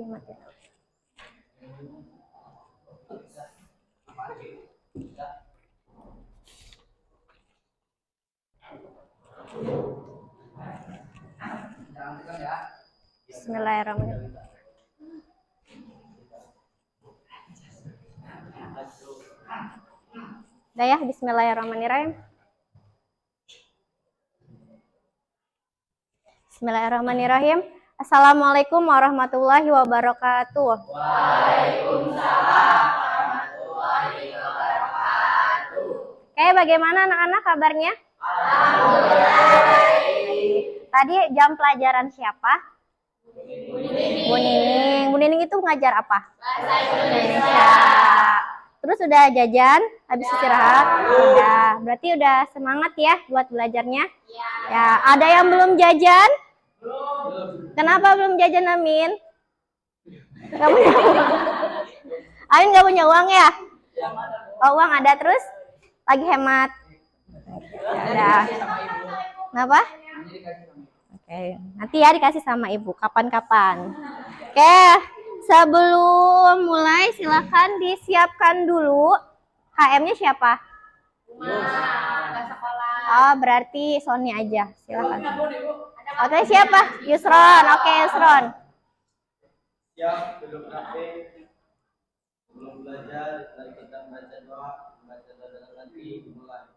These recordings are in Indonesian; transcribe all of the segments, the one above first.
mati. Bismillahirrahmanirrahim. Udah ya, bismillahirrahmanirrahim. Bismillahirrahmanirrahim. Assalamualaikum warahmatullahi wabarakatuh. Waalaikumsalam warahmatullahi wabarakatuh. Oke, bagaimana anak-anak kabarnya? Alhamdulillah. Tadi jam pelajaran siapa? Bu Nining. Bu Nining itu ngajar apa? Bahasa Indonesia. Terus udah jajan habis istirahat? Udah. Berarti udah semangat ya buat belajarnya? Ya. Ada yang belum jajan? Belum. Kenapa belum jajan, Amin? Gak punya uang. Amin gak punya uang ya? Oh, uang ada, terus lagi hemat. Ya, kenapa? Oke, nanti ya dikasih sama ibu kapan-kapan. Oke, sebelum mulai silakan disiapkan dulu. HM-nya siapa? Oh, berarti Sony aja. Silakan. Oke, siapa? Yusron. Oke, Yusron. Siap, belum praktek, belum belajar, dari kita baca doa dan nanti dimulai.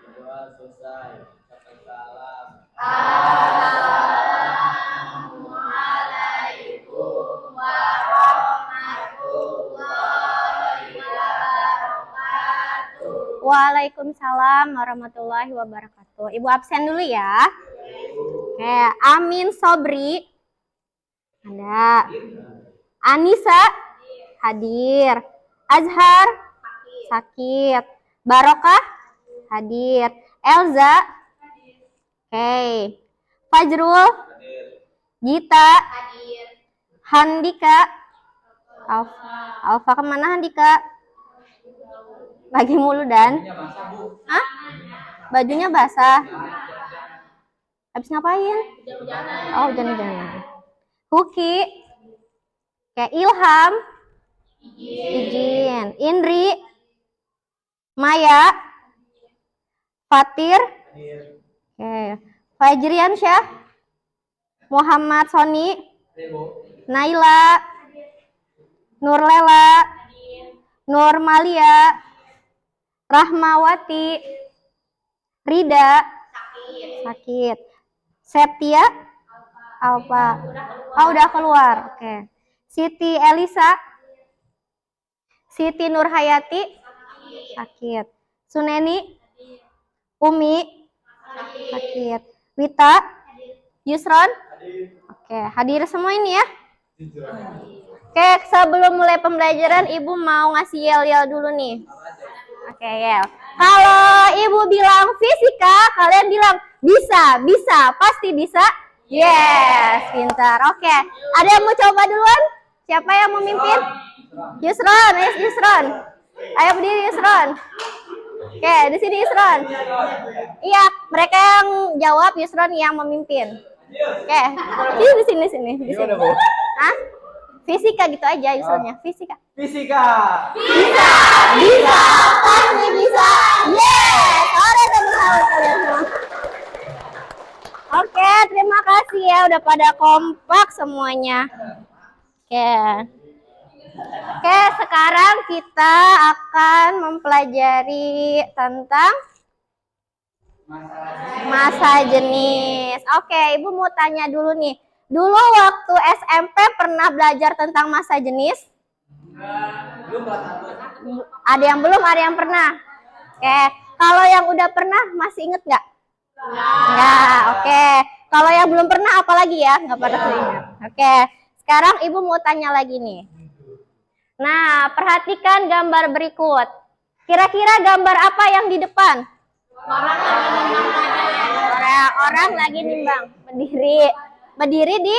Doa selesai, ucapkan salam. Assalamualaikum warahmatullahi wabarakatuh. Waalaikumsalam warahmatullahi wabarakatuh. Ibu absen dulu ya. Oke, Amin Sobri. Ada. Anissa hadir. Azhar sakit. Barokah hadir. Elza oke. Fajrul Gita Handika Alfa kemana Handika? Lagi mulu dan hah? Bajunya basah. Habis ngapain? Oh, hujan-hujanan. Huki kayak Ilham Izin. Indri Maya Fatir oke. Fajriansyah Muhammad Sony Naila Nurlela Nurmalia Rahmawati Rida sakit. Septia Alfa oh udah keluar. Oke. Siti Elisa Siti Nurhayati sakit. Suneni Umi sakit. Wita Yusron oke, hadir semua ini ya. Oke, sebelum mulai pembelajaran ibu mau ngasih yel-yel dulu nih. Oke, yel. Kalau ibu bilang fisika, kalian bilang bisa, pasti bisa. Yes, pintar. Oke, ada yang mau coba duluan? Siapa yang mau mimpin? Yusron, Yusron. Ayo berdiri Yusron. Oke, di sini Yusron. Iya, mereka yang jawab, Yusron yang memimpin. Oke, di sini. Hah? Fisika gitu aja Yusronnya. Fisika. Fisika. Bisa, pasti bisa. Yes, sore tepuk tangan kalian semua. Oke, terima kasih ya udah pada kompak semuanya. Oke, sekarang kita akan mempelajari tentang masa jenis. Oke, ibu mau tanya dulu nih. Dulu waktu SMP pernah belajar tentang masa jenis? Ada yang belum, ada yang pernah. Oke, kalau yang udah pernah masih inget nggak? Nggak. Oke, kalau yang belum pernah apalagi ya? Nggak pada ingat. Oke, sekarang ibu mau tanya lagi nih. Nah, perhatikan gambar berikut. Kira-kira gambar apa yang di depan? Orang lagi nimbang. Berdiri di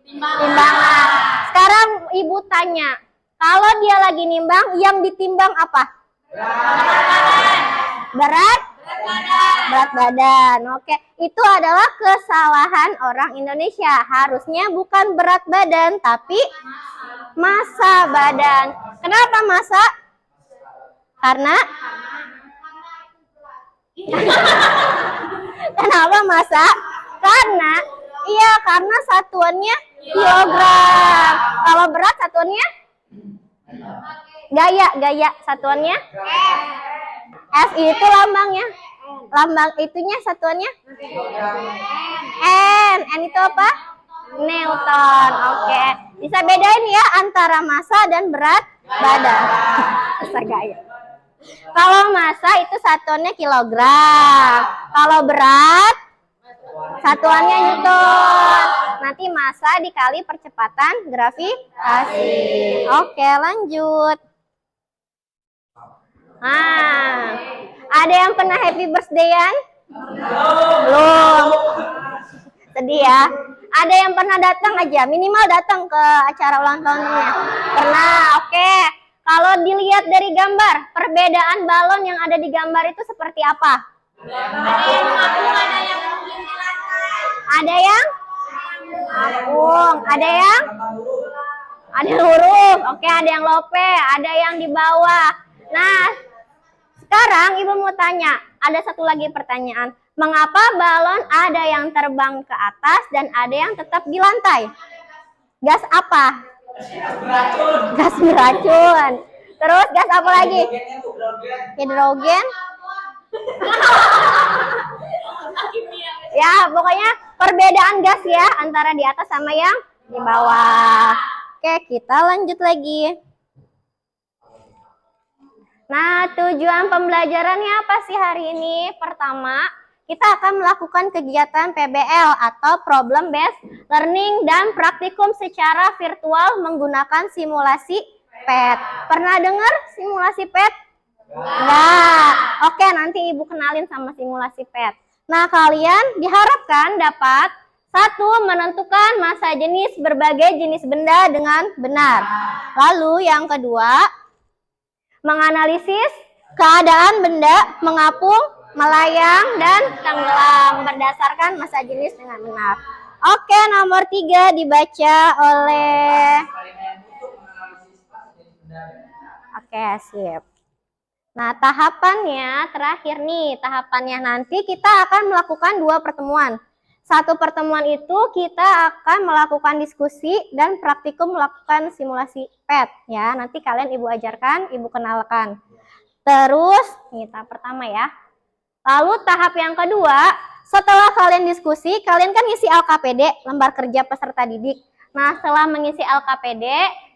timbangan. Sekarang ibu tanya, kalau dia lagi nimbang, yang ditimbang apa? Berat Berat badan. Oke, itu adalah kesalahan orang Indonesia. Harusnya bukan berat badan, tapi massa badan. Kenapa massa? Karena kenapa massa? Karena satuannya kilogram. Kalau berat satuannya gaya satuannya F itu lambangnya. Lambang itunya satuannya N itu apa? Newton. Oke. Bisa bedain ya antara massa dan berat badan. Bisa gaya. Kalau massa itu satuannya kilogram. Kalau berat satuannya Newton. Nanti massa dikali percepatan gravitasi. Oke, lanjut. Nah, ada yang pernah happy birthday-an? Belum. Sedih ya. Ada yang pernah datang aja, minimal datang ke acara ulang tahunnya. Pernah, oke. Kalau dilihat dari gambar, perbedaan balon yang ada di gambar itu seperti apa? Ada yang apung, ada lurus, oke, ada yang lope, ada yang di bawah. Nah, sekarang Ibu mau tanya, ada satu lagi pertanyaan. Mengapa balon ada yang terbang ke atas dan ada yang tetap di lantai? Gas apa? Gas beracun. Terus gas apa lagi? Hidrogen. Ya, pokoknya perbedaan gas ya antara di atas sama yang di bawah. Oke, kita lanjut lagi. Nah, tujuan pembelajarannya apa sih hari ini? Pertama, kita akan melakukan kegiatan PBL atau Problem Based Learning dan praktikum secara virtual menggunakan simulasi PET. Pernah dengar simulasi PET? Enggak. Oke, nanti Ibu kenalin sama simulasi PET. Nah, kalian diharapkan dapat satu, menentukan massa jenis berbagai jenis benda dengan benar. Lalu yang kedua, menganalisis keadaan benda mengapung, melayang, dan tenggelam berdasarkan massa jenis dengan benar. Oke, nomor 3 dibaca oleh... Oke, sip. Nah, tahapannya terakhir nih. Tahapannya nanti kita akan melakukan 2 pertemuan. Satu pertemuan itu kita akan melakukan diskusi dan praktikum melakukan simulasi PET. Ya, nanti kalian Ibu ajarkan, Ibu kenalkan. Terus, ini tahap pertama ya. Lalu tahap yang kedua, setelah kalian diskusi, kalian kan ngisi LKPD, lembar kerja peserta didik. Nah, setelah mengisi LKPD,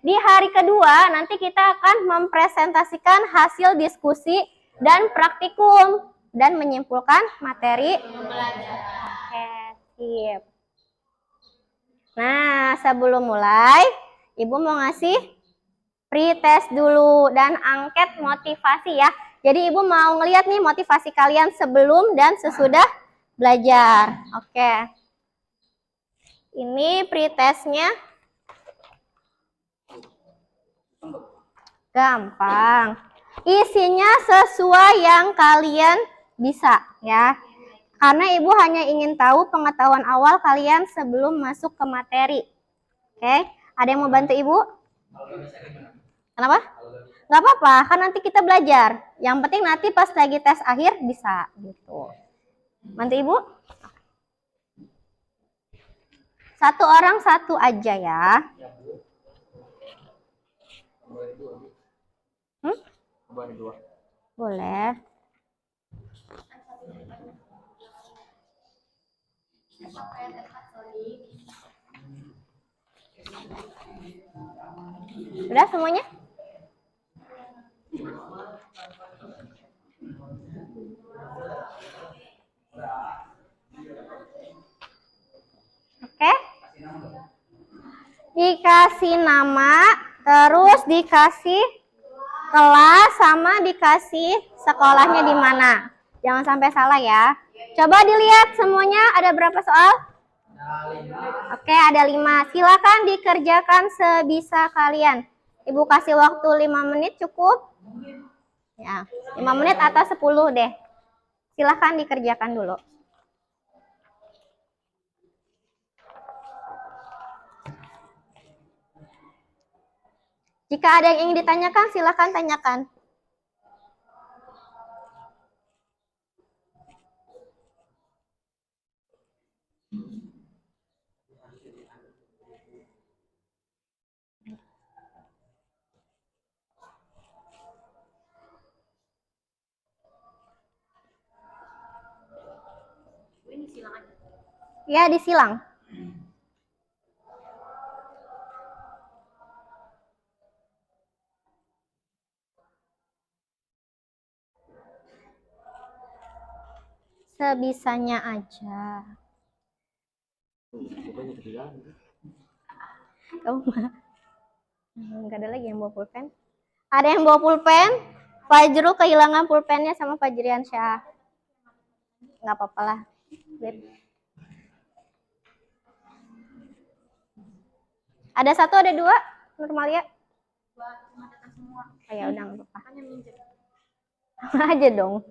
di hari kedua nanti kita akan mempresentasikan hasil diskusi dan praktikum dan menyimpulkan materi pembelajaran. Oke, sip. Nah, sebelum mulai, Ibu mau ngasih pre-test dulu dan angket motivasi ya. Jadi Ibu mau ngeliat nih motivasi kalian sebelum dan sesudah belajar. Oke. Ini pre-testnya. Gampang. Isinya sesuai yang kalian bisa ya. Karena Ibu hanya ingin tahu pengetahuan awal kalian sebelum masuk ke materi. Oke. Ada yang mau bantu Ibu? Kenapa? Nggak apa-apa, kan nanti kita belajar. Yang penting nanti pas lagi tes akhir bisa gitu. Bantu Ibu? Satu orang satu aja ya. Boleh. Udah semuanya? Oke. Dikasih nama, terus dikasih kelas, sama dikasih sekolahnya di mana. Jangan sampai salah ya. Coba dilihat semuanya ada berapa soal? Oke, ada 5. Silakan dikerjakan sebisa kalian. Ibu kasih waktu 5 menit cukup? Ya, 5 menit atau 10 deh. Silahkan dikerjakan dulu. Jika ada yang ingin ditanyakan, silahkan tanyakan. Ya, disilang. Sebisanya aja. Kamu nggak ada lagi yang bawa pulpen? Ada yang bawa pulpen? Fajrul kehilangan pulpennya sama Fajrian Syah. Nggak apa-apa lah. Ada satu, ada dua, Nurmalia? Oh, ya udah nggak apa-apa. Aja dong.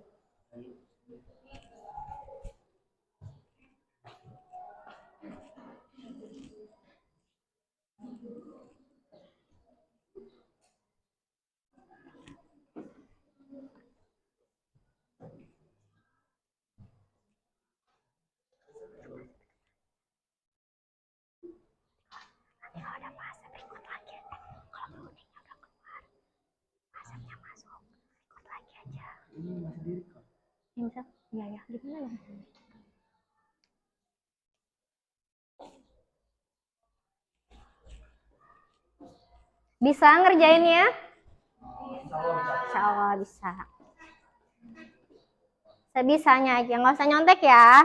Iya ya, gimana ya? Bisa ngerjainnya? Insya Allah bisa. Sebisanya aja, nggak usah nyontek ya.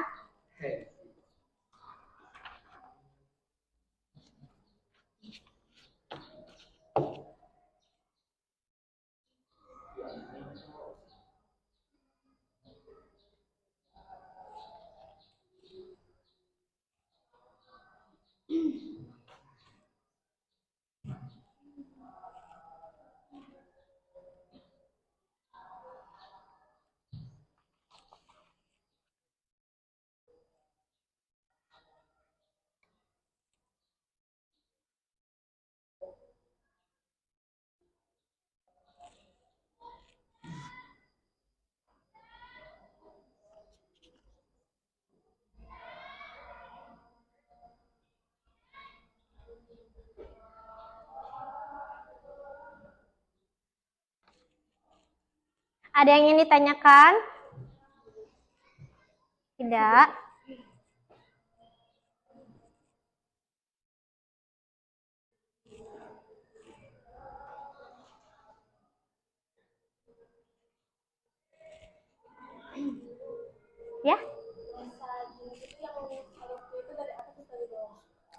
Ada yang ingin ditanyakan? Tidak. Ya?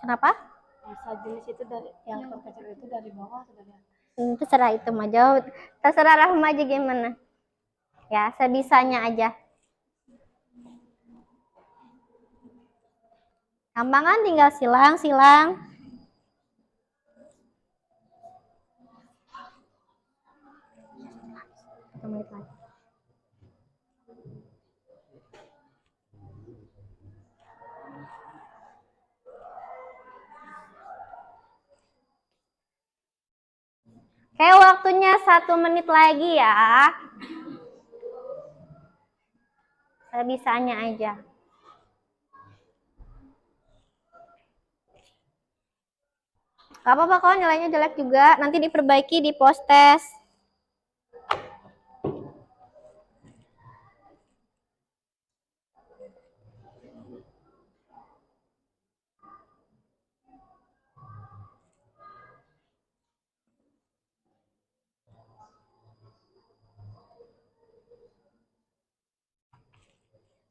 Kenapa? Bisa jenis itu dari yang terkecil itu dari bawah atau dari atas? Terserah itu mah jauh. Terserah Rahma aja gimana. Ya, sebisanya aja. Gampang kan, tinggal silang. Oke, waktunya 1 menit lagi ya. Sebisanya aja. Gak apa-apa kok, nilainya jelek juga. Nanti diperbaiki di post test.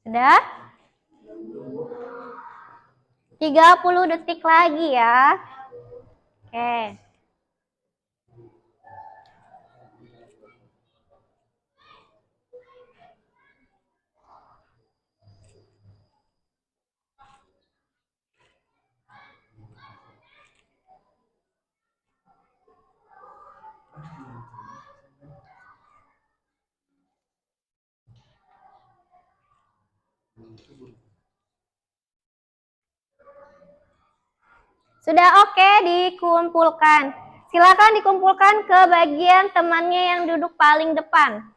Sudah? 30 detik lagi ya. Oke. Sudah oke, dikumpulkan. Silakan dikumpulkan ke bagian temannya yang duduk paling depan.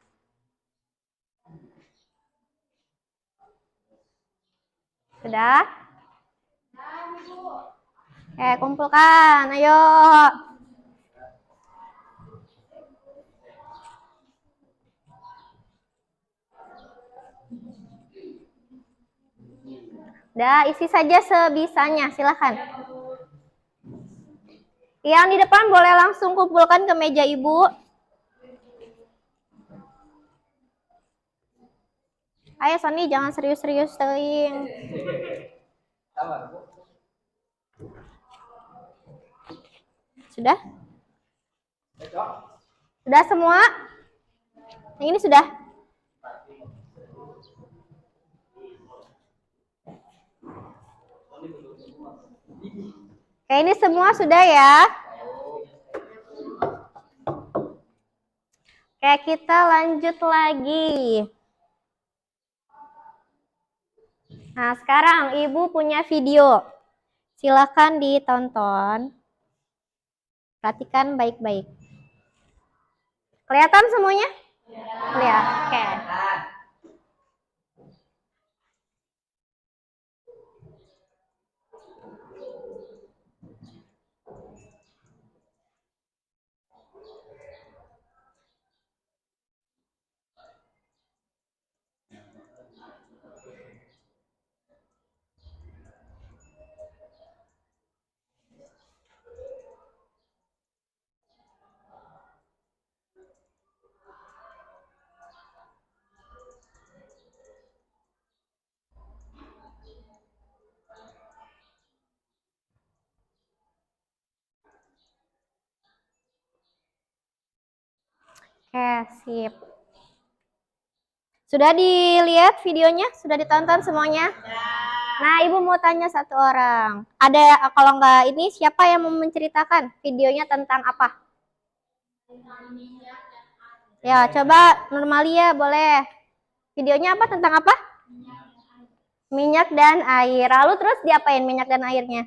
Sudah? Oke, kumpulkan. Ayo. Udah, isi saja sebisanya. Silakan. Yang di depan boleh langsung kumpulkan ke meja ibu. Ayo Sony, jangan serius-serius teing. Sudah? Sudah semua? Yang ini sudah? Oke, ini semua sudah ya? Oke, kita lanjut lagi. Nah, sekarang Ibu punya video. Silakan ditonton. Perhatikan baik-baik. Kelihatan semuanya? Kelihatan. Oke. Oke, sip. Sudah dilihat videonya? Sudah ditonton semuanya? Nah, Ibu mau tanya satu orang. Ada, kalau nggak ini, siapa yang mau menceritakan videonya tentang apa? Ya, coba Normalia boleh. Videonya apa? Tentang apa? Minyak dan air. Lalu terus diapain minyak dan airnya?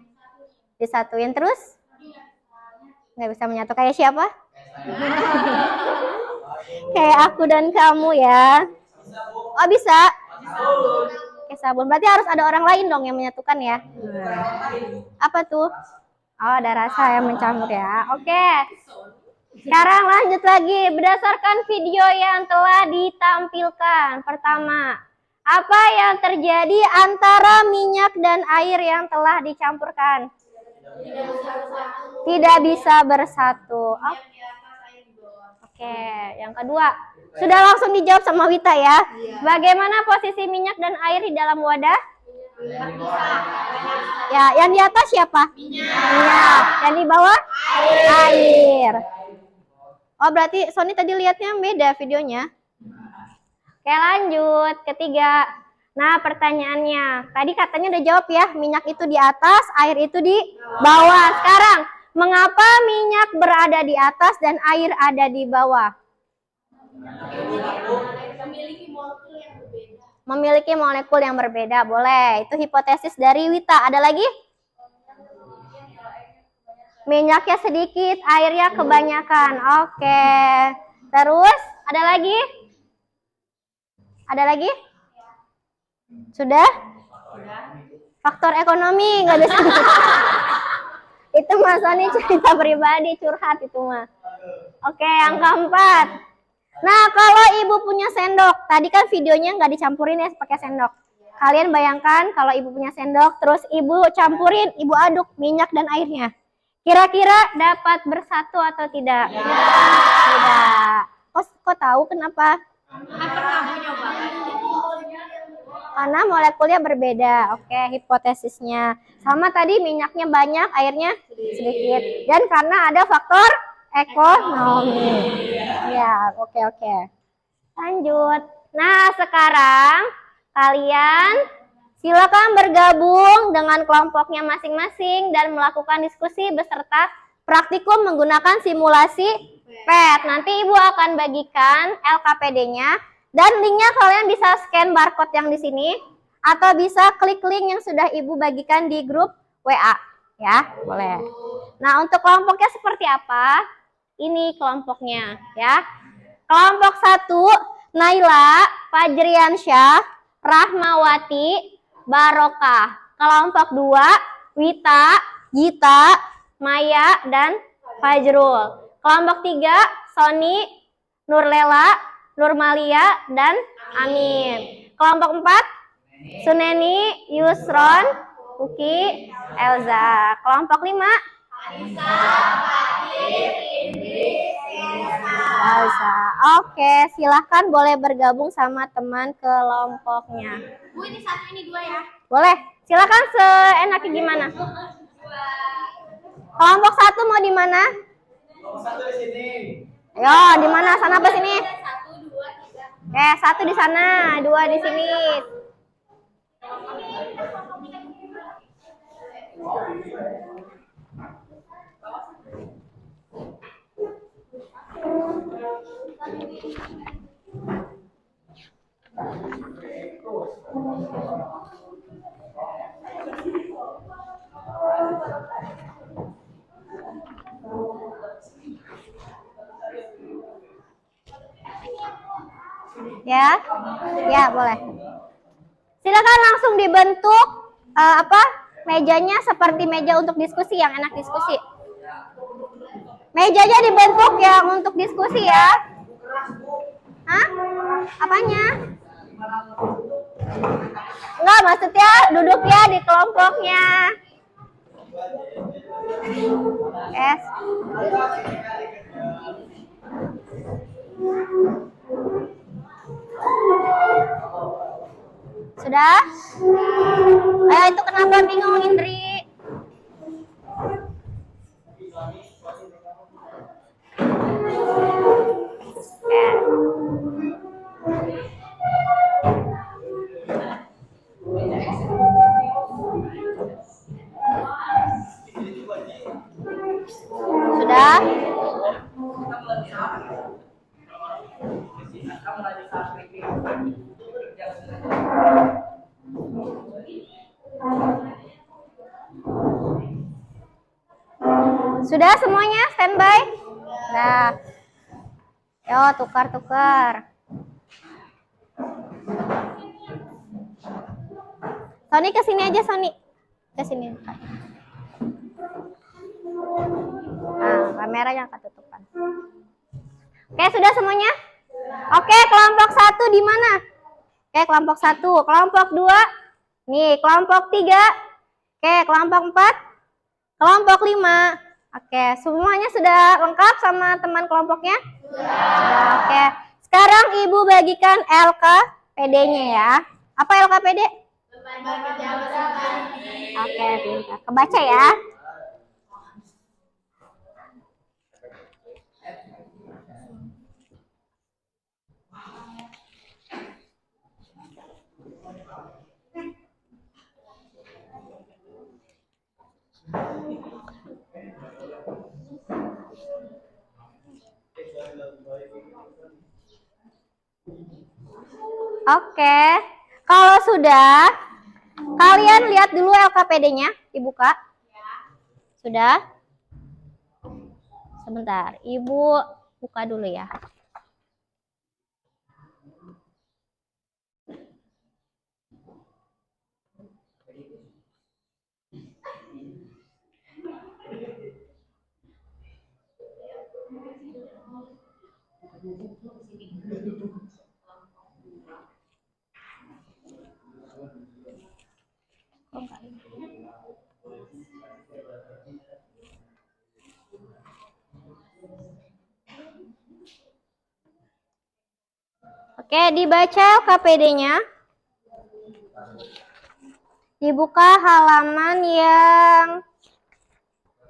Disatuin terus? Nggak bisa menyatu. Kayak siapa? Kayak aku dan kamu ya. Oh bisa? Kayak sabun. Berarti harus ada orang lain dong yang menyatukan ya. Apa tuh? Oh, ada rasa yang mencampur ya. Oke. Sekarang lanjut lagi. Berdasarkan video yang telah ditampilkan. Pertama, apa yang terjadi antara minyak dan air yang telah dicampurkan? Tidak bisa bersatu. Oke, yang kedua. Sudah langsung dijawab sama Wita ya. Bagaimana posisi minyak dan air di dalam wadah? Ya, yang di atas siapa? Minyak. Yang di bawah? Air. Oh, berarti Sony tadi lihatnya beda videonya. Oke, lanjut. Ketiga. Nah, pertanyaannya. Tadi katanya udah jawab ya. Minyak itu di atas, air itu di bawah. Sekarang, mengapa minyak berada di atas dan air ada di bawah? Memiliki molekul yang berbeda. Boleh. Itu hipotesis dari Wita. Ada lagi? Minyaknya sedikit, airnya kebanyakan. Oke. Terus, ada lagi? Ada lagi? Sudah? Faktor ekonomi nggak bisa. Itu Mas Sony cerita pribadi, curhat itu mah. Oke, yang keempat. Nah, kalau Ibu punya sendok, tadi kan videonya nggak dicampurin ya pakai sendok. Kalian bayangkan kalau Ibu punya sendok, terus Ibu campurin, Ibu aduk minyak dan airnya. Kira-kira dapat bersatu atau tidak? Tidak. Kok tahu kenapa? Karena molekulnya berbeda. Oke, hipotesisnya. Sama tadi minyaknya banyak, airnya sedikit. Dan karena ada faktor ekonomi. Ya, oke. Lanjut. Nah, sekarang kalian silakan bergabung dengan kelompoknya masing-masing dan melakukan diskusi beserta praktikum menggunakan simulasi PET. Nanti Ibu akan bagikan LKPD-nya dan linknya kalian bisa scan barcode yang di sini atau bisa klik link yang sudah Ibu bagikan di grup WA. Ya, boleh. Nah, untuk kelompoknya seperti apa? Ini kelompoknya, ya. Kelompok 1, Naila, Fajriansyah, Rahmawati, Barokah. Kelompok 2, Wita, Gita, Maya, dan Fajrul. Kelompok 3, Sony, Nurlela, Nurmalia, dan Amin. Kelompok 4, Suneni, Yusron, Uki, Elza. Kelompok 5, Elza. Oke, silahkan boleh bergabung sama teman kelompoknya. Bu, ini 1, ini 2 ya. Boleh, silakan seenaknya gimana. Kelompok 1 mau di mana? Nomor 1 di sini. Ayo, di mana? Sana apa sini? 1, 2, 3. Oke, 1 di sana, 2 di sini. Ya, ya boleh. Silakan langsung dibentuk mejanya seperti meja untuk diskusi yang enak diskusi. Mejanya dibentuk yang untuk diskusi ya. Hah? Apanya? Enggak, maksudnya duduknya di kelompoknya. Yes. Sudah? Ayo, itu kenapa bingung, Indri? Sudah? Sudah semuanya standby? Nah, yo tukar-tukar. Sony kesini aja, Sony. Kesini. Nah, kameranya ketutupan. Oke, sudah semuanya? Oke, kelompok 1 di mana? Oke, kelompok 1. Kelompok 2. Nih, kelompok 3. Oke, kelompok 4. Kelompok 5. Oke, semuanya sudah lengkap sama teman kelompoknya? Sudah. Oke, sekarang Ibu bagikan LKPD-nya ya. Apa LKPD? Oke, pintar. Kebaca ya. Oke, kalau sudah, kalian lihat dulu LKPD-nya, dibuka. Sudah? Sebentar, Ibu buka dulu ya. Oke, dibaca KPD-nya. Dibuka halaman yang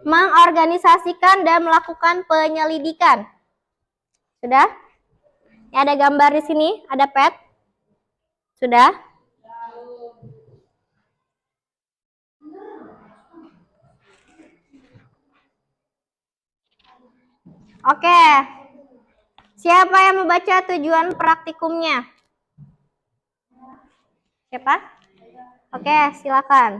mengorganisasikan dan melakukan penyelidikan. Sudah? Ya, ada gambar di sini, ada pet. Sudah? Oke. Siapa yang membaca tujuan praktikumnya? Siapa? Oke, silakan.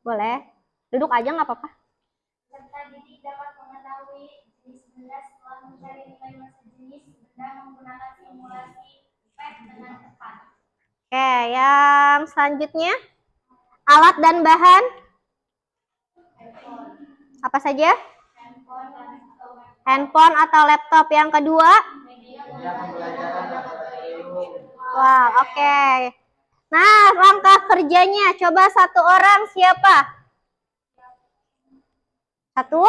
Boleh. Duduk aja nggak apa-apa. Peserta didik dapat mengetahui jenis benda setelah mencari nilai massa jenis benda menggunakan simulasi PET dengan tepat. Oke, yang selanjutnya alat dan bahan apa saja? Handphone atau laptop. Yang kedua? Wah, oke. Nah, langkah kerjanya coba satu orang siapa? Satu?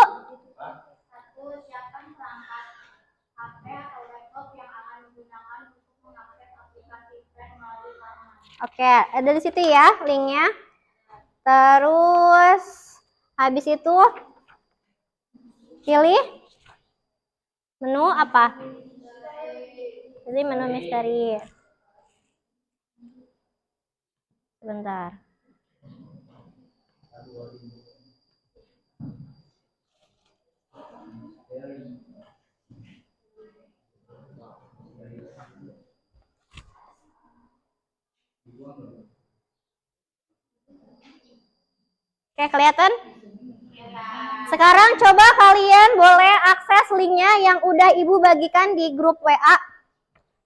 Siapkan perangkat HP atau laptop yang akan digunakan untuk mengakses aplikasi PET melalui laman. Oke, ada di situ ya linknya. Terus habis itu pilih menu apa? Pilih menu misteri. Sebentar. Oke, kelihatan? Sekarang coba kalian boleh akses linknya yang udah Ibu bagikan di grup WA.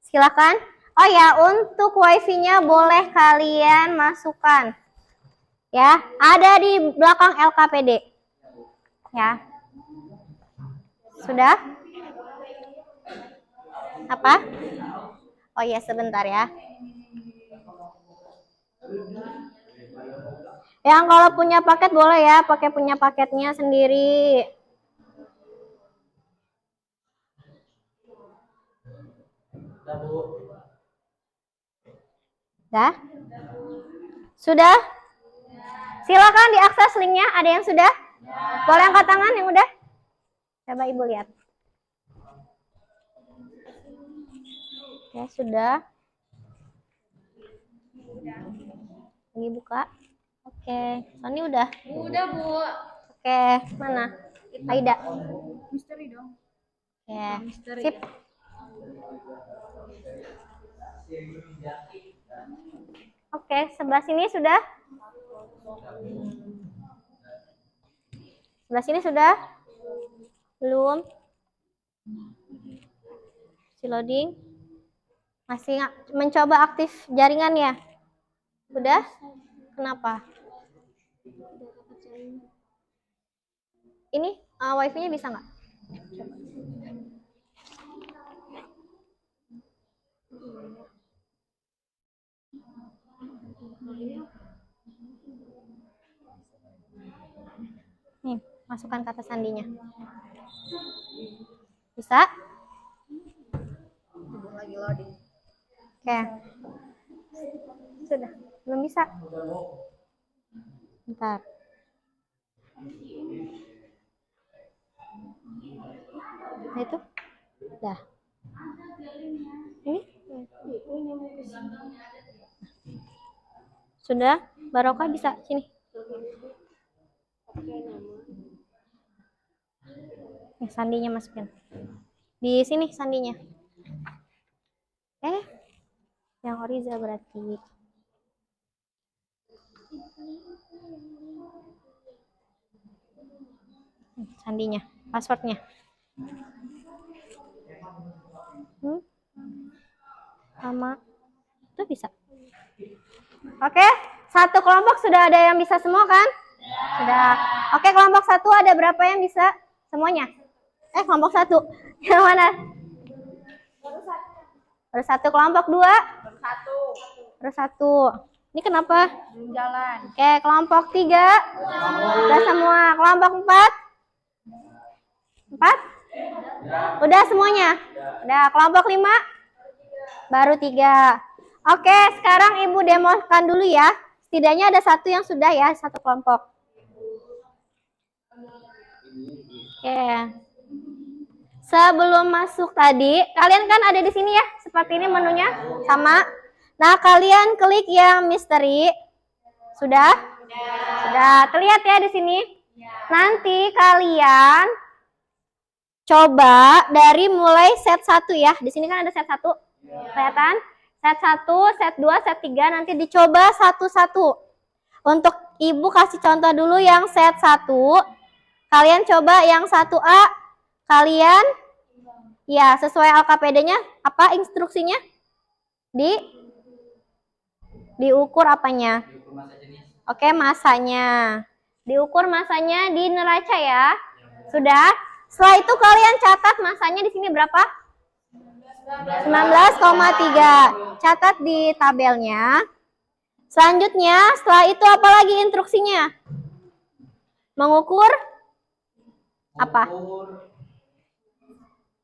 Silakan. Oh ya, untuk wifi-nya boleh kalian masukkan. Ya, ada di belakang LKPD. Ya. Sudah? Apa? Oh iya, sebentar ya. Yang kalau punya paket boleh ya, pakai punya paketnya sendiri. Dah? Sudah? Silakan diakses linknya. Ada yang sudah? Boleh angkat tangan yang udah? Coba Ibu lihat. Ya, sudah. Lagi buka. Oke, Sony udah? Udah, Bu. Oke, mana? Aida. Misteri dong. Oke, Misteri. sip. Oke, sebelah sini sudah? Sebelah sini sudah? Belum? Si loading? Masih mencoba aktif jaringan ya? Udah? Kenapa? Ini wifi-nya bisa nggak? Nih, masukkan kata sandinya. Bisa? Lagi loading. Oke. Sudah. Belum bisa. Bentar. Nah itu? Dah. Ini? Sudah? Barokah bisa? Sini. Nih, sandinya masukin. Di sini sandinya. Yang Oriza berarti. Sandinya, passwordnya. Sama. Itu bisa. Oke, satu kelompok sudah ada yang bisa semua kan? Sudah. Oke, kelompok satu ada berapa yang bisa? Semuanya? Kelompok satu. Yang mana? Baru satu. Kelompok dua? Baru satu. Ini kenapa? Jalan. Oke, kelompok tiga? Udah semua. Kelompok empat? Empat? Udah semuanya? Udah. Kelompok lima? Baru tiga. Oke, sekarang Ibu demokan dulu ya. Setidaknya ada satu yang sudah ya, satu kelompok. Oke. Sebelum masuk tadi, kalian kan ada di sini ya, seperti ini menunya sama. Nah, kalian klik yang misteri. Sudah? Sudah. Terlihat ya di sini? Nanti kalian coba dari mulai set 1 ya. Di sini kan ada set 1. Kelihatan? Set 1, set 2, set 3 nanti dicoba satu-satu. Untuk Ibu kasih contoh dulu yang set 1. Kalian coba yang 1A. Kalian ya sesuai LKPD-nya apa instruksinya? Diukur apanya? Diukur masa jenis. Oke, masanya. Diukur masanya di neraca ya. Sudah? Setelah itu kalian catat masanya di sini berapa? 19,3. Catat di tabelnya. Selanjutnya, setelah itu apa lagi instruksinya? Mengukur apa? Mengukur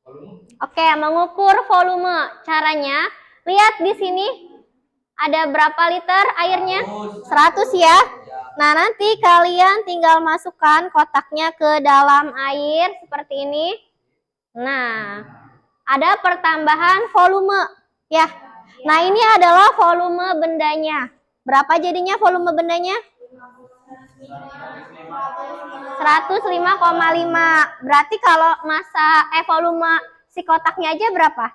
volume. Oke, mengukur volume. Caranya, lihat di sini ada berapa liter airnya? 100 ya. Nah, nanti kalian tinggal masukkan kotaknya ke dalam air seperti ini. Nah, ada pertambahan volume ya. Nah, ini adalah volume bendanya. Berapa jadinya volume bendanya? 105,5. Berarti kalau volume si kotaknya aja berapa?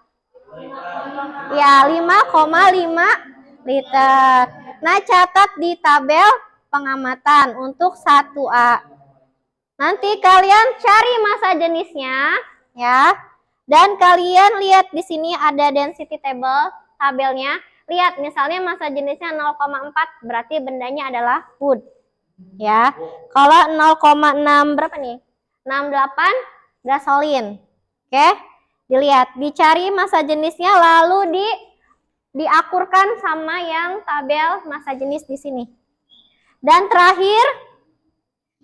Ya, 5,5 liter. Nah, catat di tabel pengamatan untuk 1A. Nanti kalian cari masa jenisnya ya. Dan kalian lihat di sini ada density table tabelnya. Lihat misalnya masa jenisnya 0,4 berarti bendanya adalah wood. Ya. Kalau 0,6 berapa nih? 68 gasolin. Oke. Dilihat, dicari masa jenisnya lalu diakurkan sama yang tabel masa jenis di sini. Dan terakhir,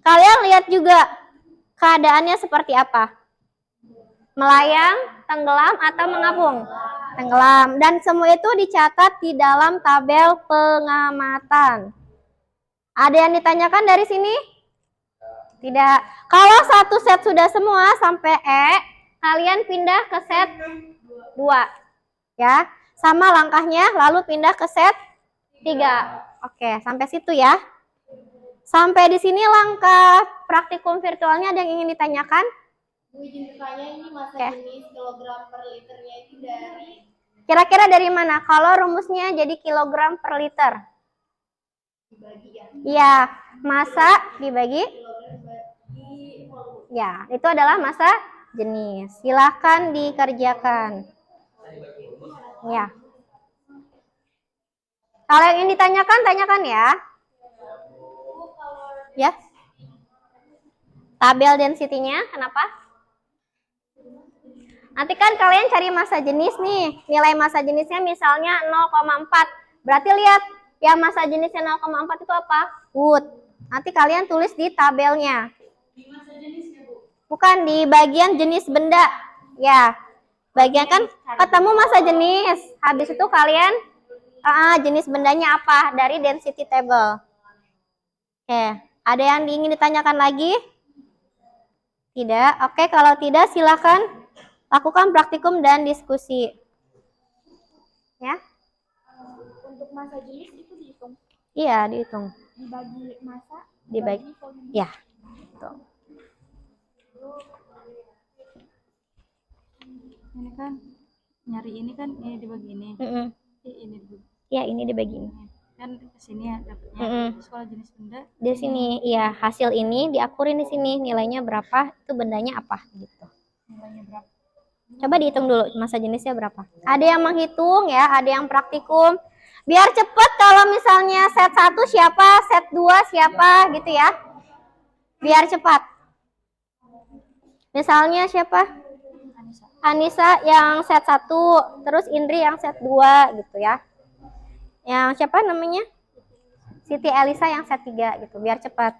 kalian lihat juga keadaannya seperti apa. Melayang, tenggelam, atau mengapung? Tenggelam. Dan semua itu dicatat di dalam tabel pengamatan. Ada yang ditanyakan dari sini? Tidak. Kalau satu set sudah semua sampai E, kalian pindah ke set 2. Ya. Sama langkahnya, lalu pindah ke set 3. Oke, sampai situ ya. Sampai di sini langkah praktikum virtualnya ada yang ingin ditanyakan? Bu, izin bertanya, ini masa jenis kilogram per liternya itu dari? Kira-kira dari mana? Kalau rumusnya jadi kilogram per liter. Dibagi ya? Iya, masa dibagi? Ya, itu adalah masa jenis. Silakan dikerjakan. Ya. Kalau yang ingin ditanyakan, tanyakan ya. Ya. Tabel density-nya, kenapa? Nanti kan kalian cari masa jenis nih. Nilai masa jenisnya misalnya 0,4. Berarti lihat, yang masa jenisnya 0,4 itu apa? Wood. Nanti kalian tulis di tabelnya. Di masa jenisnya, Bu? Bukan, di bagian jenis benda. Ya. Bagian kan ketemu masa jenis. Habis itu kalian jenis bendanya apa dari density table. Oke, ada yang ingin ditanyakan lagi? Tidak. Oke, kalau tidak silakan lakukan praktikum dan diskusi. Ya. Untuk masa jenis itu dihitung. Iya, dihitung. Dibagi masa, Dibagi. volume. Ya. Tuh. Ini kan nyari ini kan ini dibagi ini. Ini dibagi. Ya, ini dibagi ini. Kan kesini ya dapatnya. Terus kalau jenis benda Di sini, iya, hasil ini diakurin di sini. Nilainya berapa? Itu bendanya apa gitu. nilainya berapa? Coba dihitung dulu masa jenisnya berapa. Ada yang menghitung ya, ada yang praktikum. Biar cepet kalau misalnya set 1 siapa, set 2 siapa gitu ya. Biar cepat. Misalnya siapa? Anissa yang set 1, terus Indri yang set 2 gitu ya. Yang siapa namanya? Siti Elisa yang set 3 gitu, biar cepat.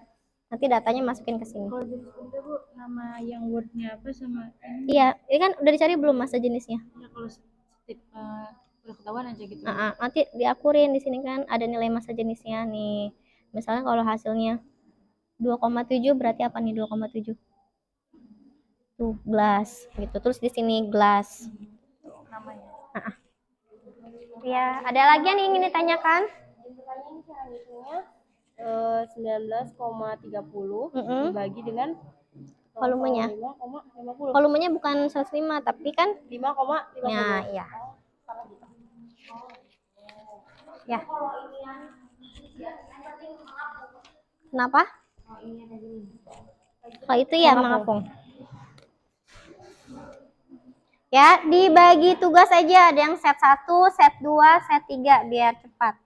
Nanti datanya masukin ke sini. Kalau jenis benda, Bu, nama yang wordnya apa sama ini? Iya, ini kan udah dicari belum masa jenisnya? Ya kalau tip udah ketahuan aja gitu. Nanti diakurin di sini kan ada nilai masa jenisnya nih. Misalnya kalau hasilnya 2,7 berarti apa nih 2,7? Tuh, glass gitu. Terus di sini glass. Namanya. Ya, ada lagi yang ingin ditanyakan? Ini cara ngitungnya 19,30 dibagi dengan Volumenya. 5,50. Volumenya bukan 105 tapi kan 5,50. ya, iya. Ya. Kalau ini yang yang penting mengapung. Kenapa? Oh, ini ada gini. Oh, itu ya mengapung. Ya, dibagi tugas aja. Ada yang set 1, set 2, set 3 biar cepat.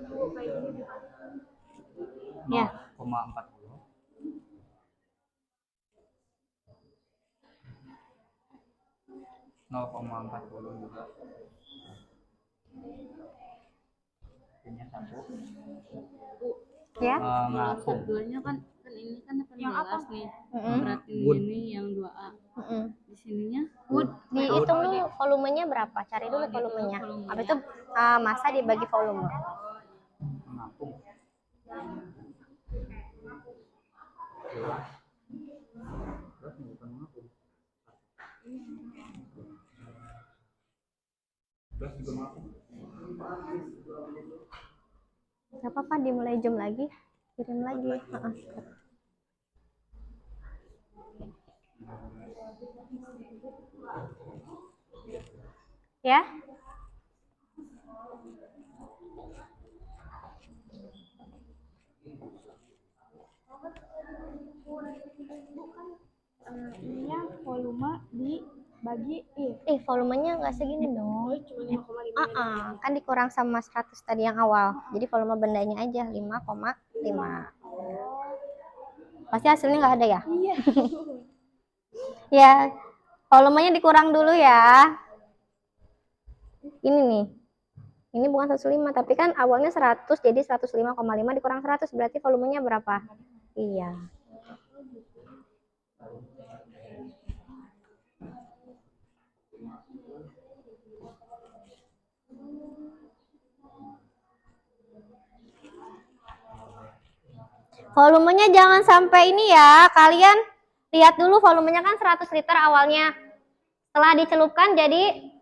Satu B. Ya. 0,40. 0,40 juga. Ini satu. Ya. Ngapung. Duanya kan ini kan 18 nih. Mm-mm. Berarti Wood. ini yang 2A. Mm-mm. Di sininya Dihitung dulu volumenya berapa. Cari dulu volumenya. Habis itu masa dibagi volume. Mengapung. Terus bukan mengapung. Terus juga mengapung. Gak apa-apa, dimulai Zoom lagi. Kirim lagi. Ya. Ininya volume dibagi Volumenya nggak segini dong. Kan dikurang sama 100 tadi yang awal. Jadi volume bendanya aja 5,5. Pasti hasilnya nggak ada ya? Iya. Ya, volumenya dikurang dulu ya. Ini nih. Ini bukan 105, tapi kan awalnya 100, jadi 105,5 dikurang 100, berarti volumenya berapa? Iya. Volumenya jangan sampai ini ya, kalian lihat dulu volumenya kan 100 liter awalnya. Setelah dicelupkan jadi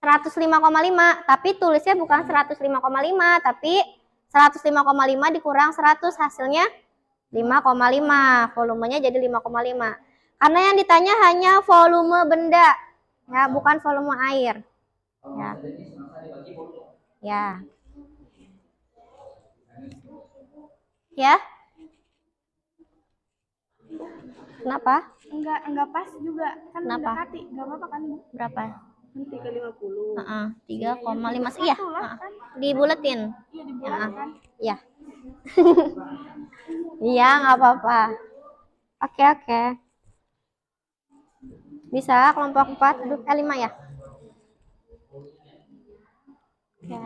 105,5, tapi tulisnya bukan 105,5, tapi 105,5 dikurang 100, hasilnya 5,5. Volumenya jadi 5,5. Karena yang ditanya hanya volume benda, ya, bukan volume air. Ya. Ya. Ya. Kenapa? Enggak pas juga kan. Kenapa? Mendekati, enggak apa-apa kan Bu? Berapa? Nanti ke 50. 3,5. Satu Iya. lah kan. Dibuletin. Iya dibuat kan. Iya. Iya, nggak apa-apa. Oke. Bisa kelompok 4, 5 ya? Oke.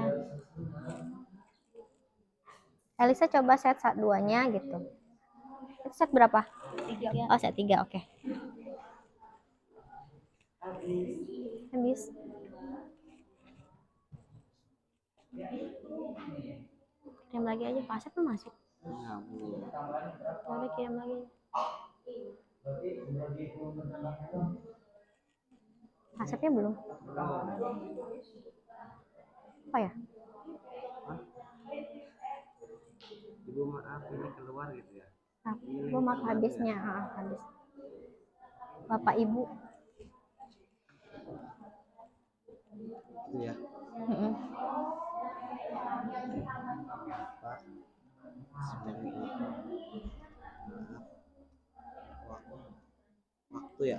Elisa coba set 2-nya gitu. Itu set berapa? 3. Oh, set 3, oke. Habis. Kirim lagi aja, pasnya belum masuk. Udah kirim lagi. Asapnya belum? Apa ya? Ibu maaf ini keluar gitu ya. Belum maaf habisnya, habis. Bapak Ibu. Itu ya. Waktu ya.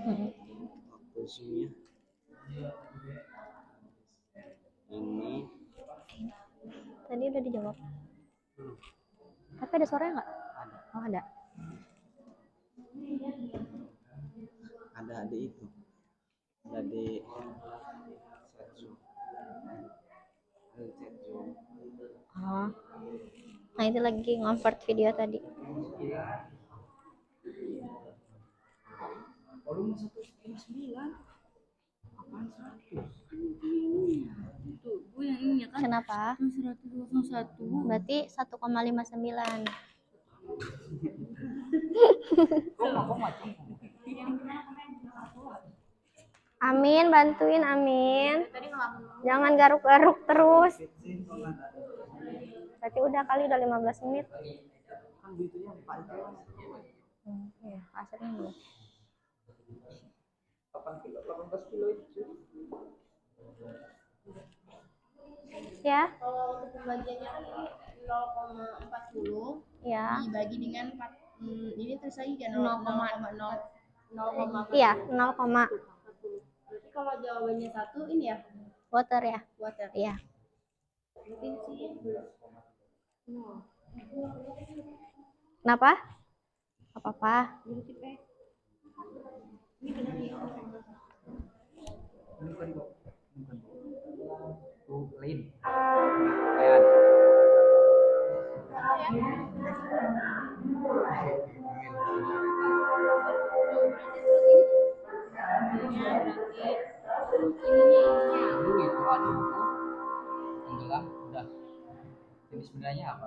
Waktu isinya. Ini. Tadi udah dijawab. Tapi ada suaranya nggak? Oh, ada. Ada di itu. Ada di set Zoom. Oh. Nah, itu lagi ngonvert video tadi. Volume 1,9. Apaan 100? Tuh, Bu yang ini ya kan? Kenapa? Itu 101. Berarti 1,59. Amin, bantuin Amin. Jangan garuk-garuk terus. Berarti udah kali, udah 15 menit. Kan butuhnya 4 itu. Iya, hasilnya belum. 8 kilo, 18 kilo itu. Ya, Kalau untuk pembagiannya kan ini 0,40 ya. dibagi dengan 4, ini terus lagi kan 0,0. Iya, 0, Berarti kalau jawabannya 1 ini ya water ya. water. Iya. Berarti sih Kenapa? Apa-apa. Bukan kok. Tuh, lain. Kayak dulu itu aduh tuh. Tenggelam udah. Jadi sebenarnya apa?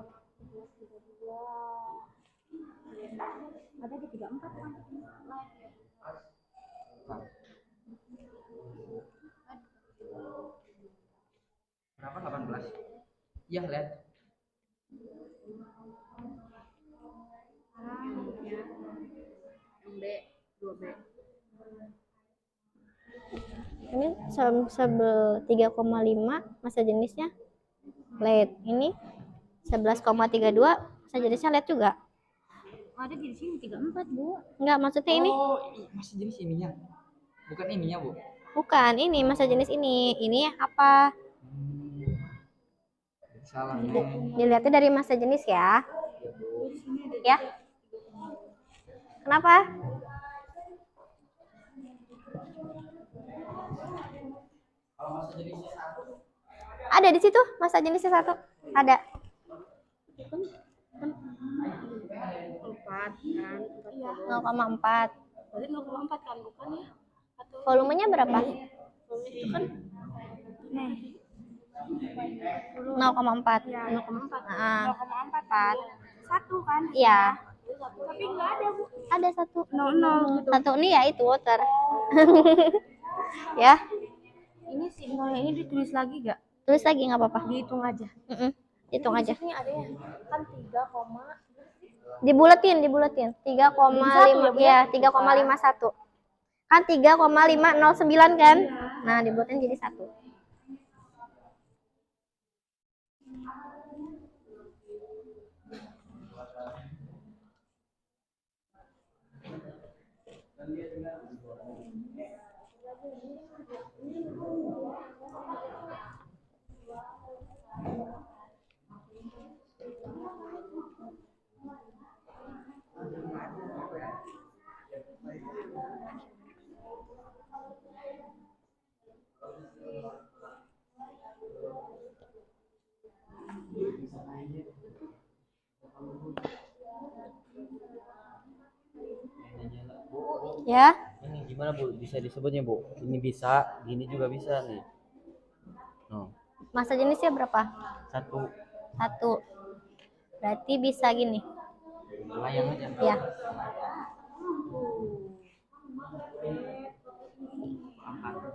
Ada di 34 kan? Berapa 18? Iya, lihat. Yang B, 2B. Ini sebel 3,5 masa jenisnya LED. Ini 11,32 masa jenisnya LED juga. Ada di sini 34, Bu. Enggak, maksudnya ini Oh, masih jenis ininya. Bukan ininya, Bu. bukan, ini masa jenis ini. Ini apa? Salah ini. Dilihatnya dari masa jenis ya. Ya. Kenapa? Kalau masa jenisnya 1. Ada di situ masa jenisnya 1. Ada. 4 kan? 0,4. Berarti 0,4 kan, bukan ya? Volumenya berapa? Itu kan 0,4. 0,4. Heeh. 0,4. 1 kan? Iya. Tapi enggak ada, Bu. Ada 1. 0,0 gitu. 1 ini ya itu water. Ya, Ini sih, kalau ini ditulis lagi enggak? tulis lagi nggak apa-apa. Dihitung aja. Hitung aja. ini ada ya kan 3, Dibulatin. 3,5 ya, 3,51. Kan 3,509 kan? Nah, dibulatin jadi 1. Ya, Ini gimana Bu? Bisa disebutnya Bu? Ini bisa, gini juga bisa nih. No. masa jenisnya berapa? 1. 1. Berarti bisa gini. Layang aja. Ya.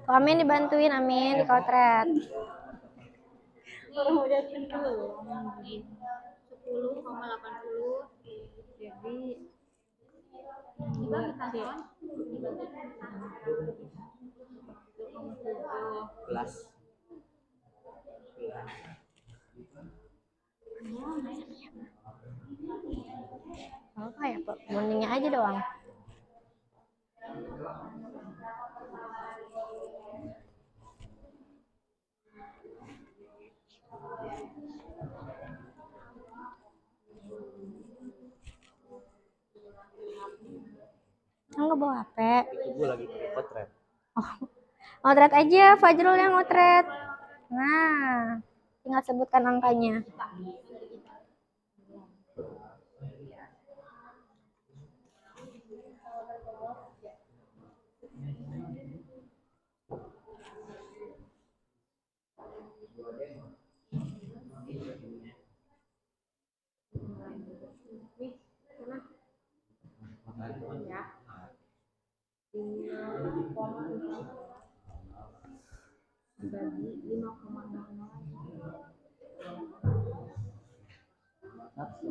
Tuh, Amin dibantuin, Amin di kotret. 10,80. Jadi Belas. Apa ya, Pak? Bondingnya aja doang. Enggak bawa HP. Itu gue lagi pakai potret. Ngotret aja, Fajrul yang ngotret. Nah, tinggal sebutkan angkanya. ya. 5,0 dibagi 5,00. Satu.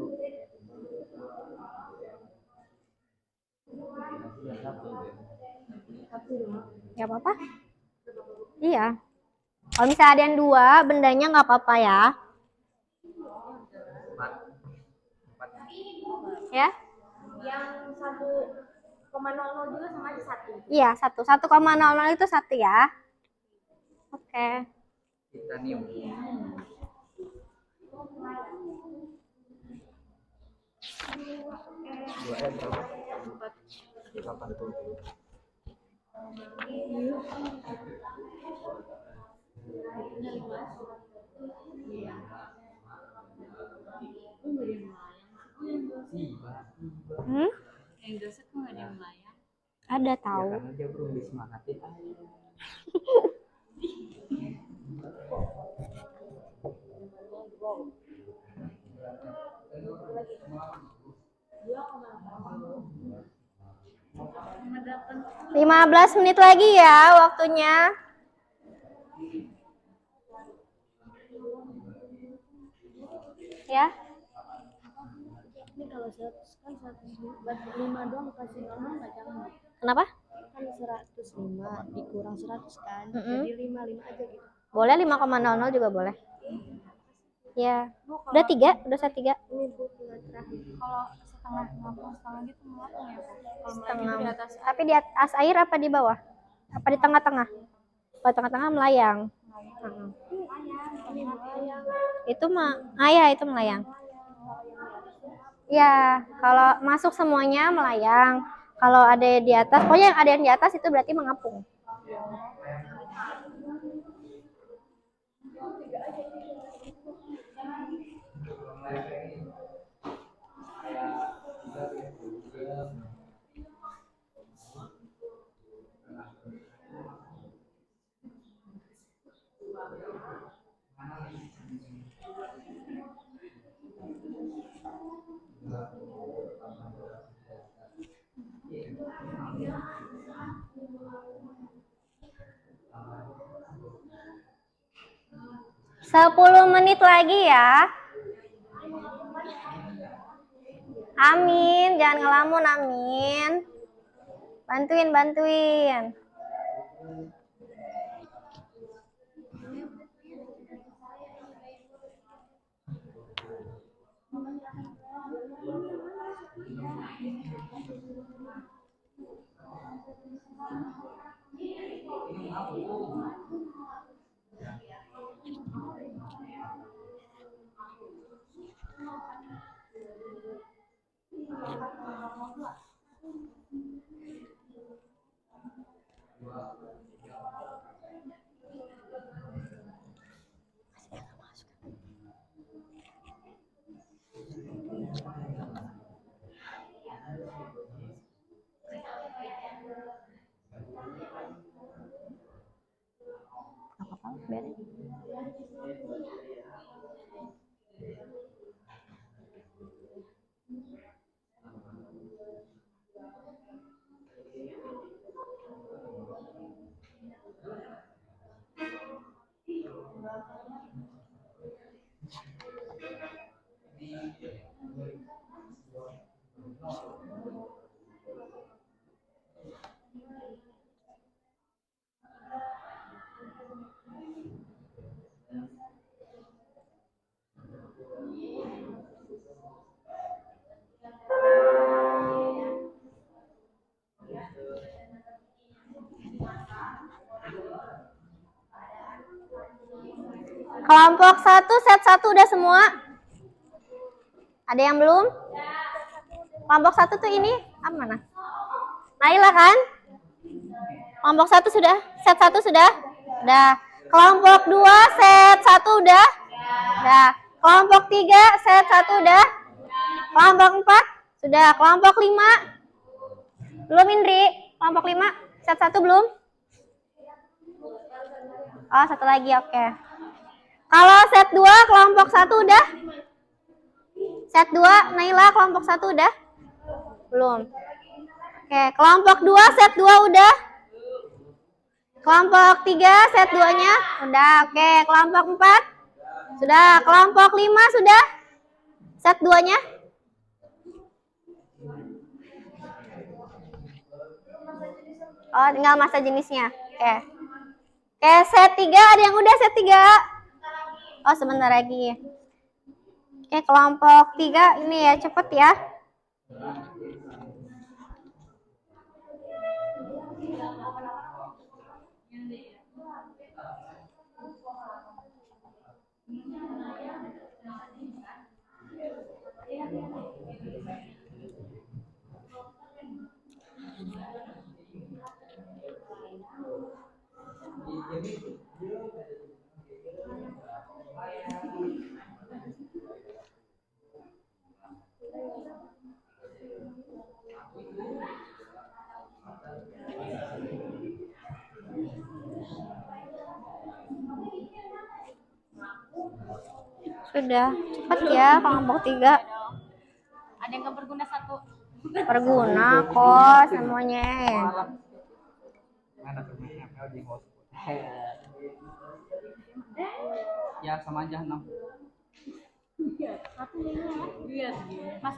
Ya, satu. Gak apa-apa. Iya. Kalau misalnya ada yang 2, bendanya nggak apa-apa ya. Ya? Yang 1,00 juga sama aja 1. Iya, 1,00 itu 1 ya. Oke. Titanium. Dua M berapa? 80. Hmm? Yang dosen kok nggak ada yang melayang? Ada tahu. Karena dia belum disemangatin. Lima 15 menit lagi ya waktunya. Ya. Ini kalau 100 kan 105 doang kasih normal nggak jangan? Kenapa? Kan 105 dikurang 100 kan, Mm-mm. jadi 55 aja gitu. Boleh 5,00 juga boleh. Ya. Udah 3, udah 3. Ini Bu bulan terakhir. Kalau setengah ngapung setengah gitu melapung ya Bu? Kalau Setengah. di atas Tapi di atas air apa di bawah? Apa di tengah-tengah? Kalau tengah-tengah melayang. Mm-mm. Itu ya itu melayang. Ya, kalau masuk semuanya melayang. Kalau ada di atas, pokoknya yang ada yang di atas itu berarti mengapung. Sepuluh menit lagi ya. Amin, jangan ngelamun, amin. Bantuin. Apa-apa, biarin. Kelompok 1, set 1 udah semua? Ada yang belum? Kelompok 1 tuh ini apa mana? Naila kan? Kelompok 1 sudah? Set 1 sudah? Udah. Kelompok 2, set 1 udah? Udah. Kelompok 3, set 1 udah? Kelompok 4? Sudah. Kelompok 5? Belum, Indri? Kelompok 5, set 1 belum? Oh, satu lagi, oke. Kalau set 2, kelompok 1 udah? Set 2, Naila, kelompok 1 udah? Belum. Oke, kelompok 2 set 2 udah? Kelompok 3 set 2-nya? Udah, oke. Kelompok 4? Sudah. Kelompok 5 sudah? Set 2-nya? Oh, tinggal masa jenisnya. Oke. Oke, set 3 ada yang udah set 3? Oh, sebentar lagi. Oke, kelompok 3 ini ya, cepet ya. Sudah, cepat ya kelompok 3. Ada yang gak berguna 1. Berguna kok semuanya. Mana tuh ML di host? Ya sama aja 6. Masa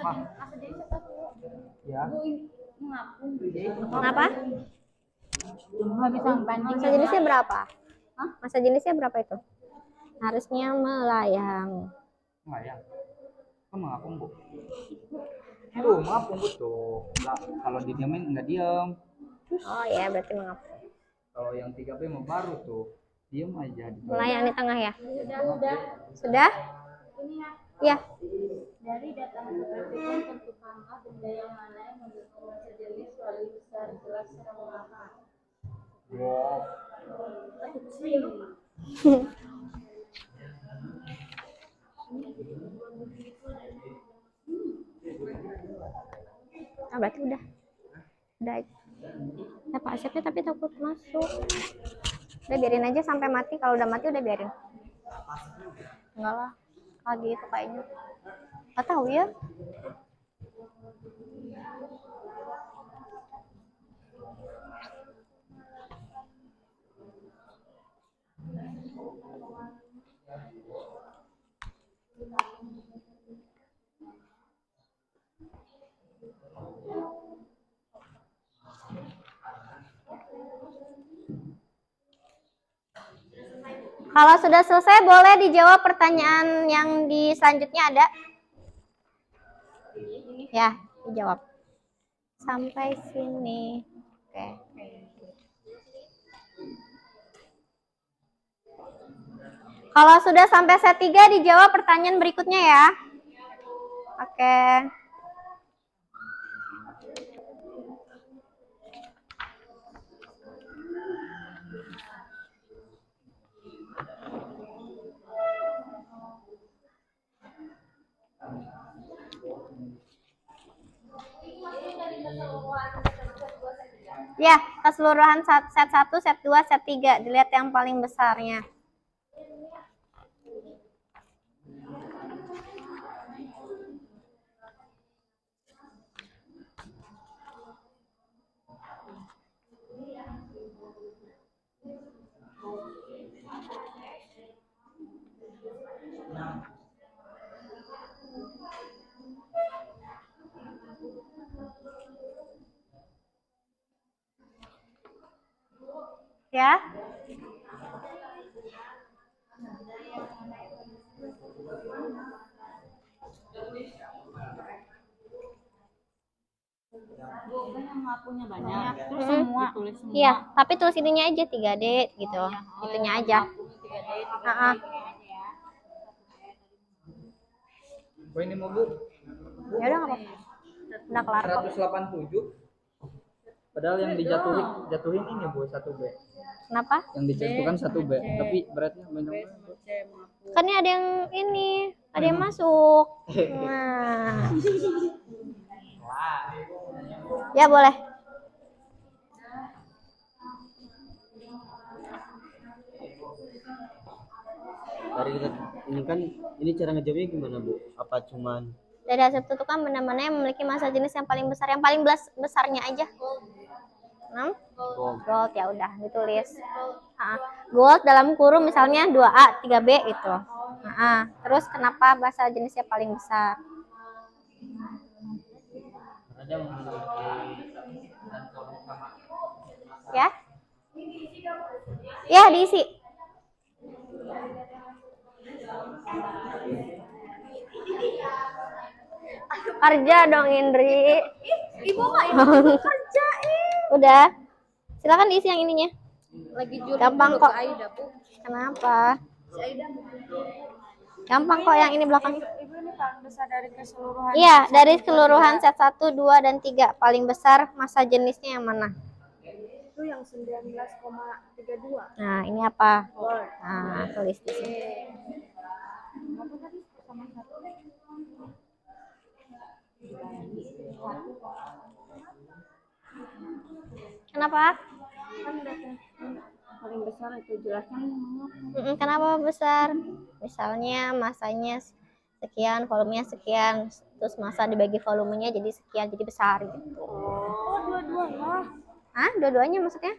jenis apa tuh? Ya. Kenapa? Nggak bisa banding. Masa jenisnya berapa? Masa jenisnya berapa itu? Harusnya melayang. Enggak ya. Kan mengapung, Bu. Tuh, mengapung Bu tuh. Lah, kalau didiamin enggak diam. Oh ya, berarti mengapa? Kalau yang 3B mah baru tuh. Diam aja. Melayang di tengah ya? Sudah. Sudah? Ini ya. Ya. Dari data mengetahui tentukan benda yang mana yang mendukung masa jenis wali besar jelas secara mengapa. Wow. Ah, berarti udah. Udah. Ya, Pak Asepnya tapi takut masuk. Udah biarin aja sampai mati. Kalau udah mati udah biarin. Enggak lah. Lagi itu kayaknya. Nggak tahu ya. Kalau sudah selesai boleh dijawab pertanyaan yang di selanjutnya ada? Ya, dijawab. Sampai sini. Oke. Kalau sudah sampai set 3 dijawab pertanyaan berikutnya ya. Oke. Ya, keseluruhan set 1, set 2, set 3. Dilihat yang paling besarnya. Ya. Punya banyak. Terus semua ditulis semua. Iya, tapi tulis ininya aja 3D gitu. Itunya aja. Oh, ini mau Bu? Ya udah nggak apa-apa. Udah kelar kok. 187. Padahal yang jatuhin ini Bu 1B. Kenapa? Yang dijatuhkan 1B, tapi beratnya banyak. Kan ini ada yang ini, ada yang masuk. Nah. Ya boleh. Dari kita ini kan ini cara ngejawabnya gimana Bu? Apa cuman Dari hasil tentukan benda mana yang memiliki massa jenis yang paling besar? Yang paling besarnya aja. 6. Gold ya udah ditulis. Gold dalam kurung misalnya 2A, 3B itu. Terus kenapa massa jenisnya paling besar? Karena dia memiliki dan volume sama. Ya? Ya, diisi. Kerja dong Indri. Ibu mah itu kerja Udah. Silakan diisi yang ininya. lagi juri Gampang dulu kok. ke Aida, Bu. Kenapa? Si Aida Gampang kok yang ini belakang. Ibu ini paling besar dari keseluruhan. Iya, dari keseluruhan set 1, 2 dan 3 paling besar massa jenisnya yang mana? Itu yang 19,32. Nah, ini apa? Gold. Nah, tulis di sini. Apa tadi sama satu? Kenapa? Kan data paling besar itu jelasnya Kenapa besar? Misalnya massanya sekian, volumenya sekian, terus massa dibagi volumenya jadi sekian, jadi besar gitu. oh dua-duanya. Hah? Dua-duanya maksudnya?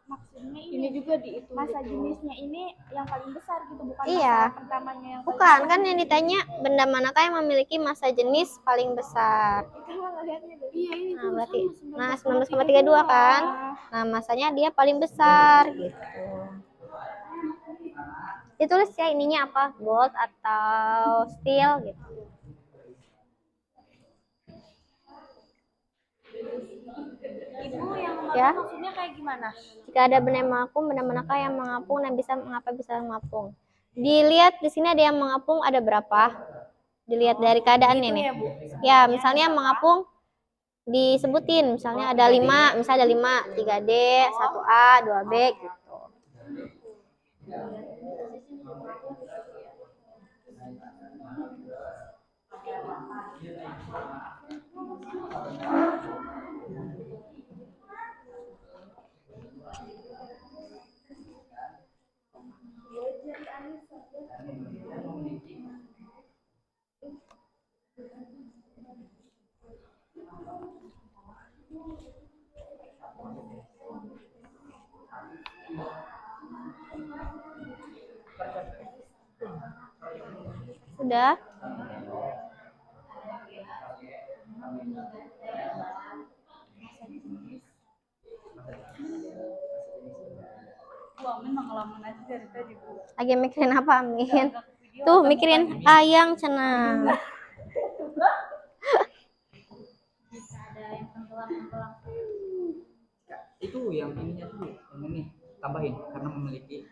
Maksudnya ini juga dihitung masa jenisnya ini yang paling besar gitu, bukan Iya. masa pertamanya yang paling Bukan, kan yang ditanya benda manakah yang memiliki massa jenis paling besar? kita mah ngelihatnya dari iya ini Nah, berarti 19,32 kan? Nah, masanya dia paling besar gitu. Ditulis ya ininya apa? Gold atau steel gitu. Ibu yang Ya. maksudnya kayak gimana? Jika ada benda yang mengapung, benda manakah yang mengapung dan mengapa bisa mengapung? Dilihat di sini ada yang mengapung ada berapa? Dilihat dari keadaannya nih. Ya, misalnya mengapung disebutin, misalnya ada 5, misalnya ada 5, 3D, 1A, 2B gitu. Sudah? Lagi mikirin apa, Amin? Tuh, mikirin ayang cenah. Itu yang ininya tuh, yang ini tambahin karena memiliki.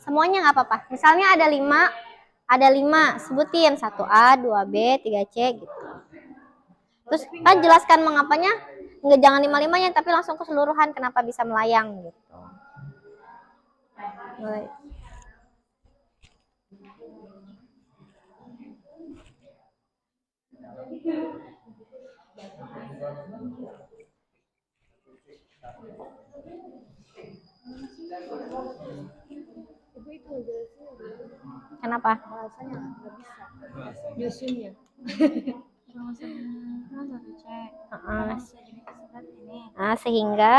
Semuanya nggak apa-apa. Misalnya ada 5, sebutin 1A, 2B, 3C gitu. Terus kan jelaskan mengapanya, nggak jangan 5-5-nya tapi langsung keseluruhan kenapa bisa melayang gitu. Mulai. Kenapa? bahasanya nggak bisa nyusunnya Sehingga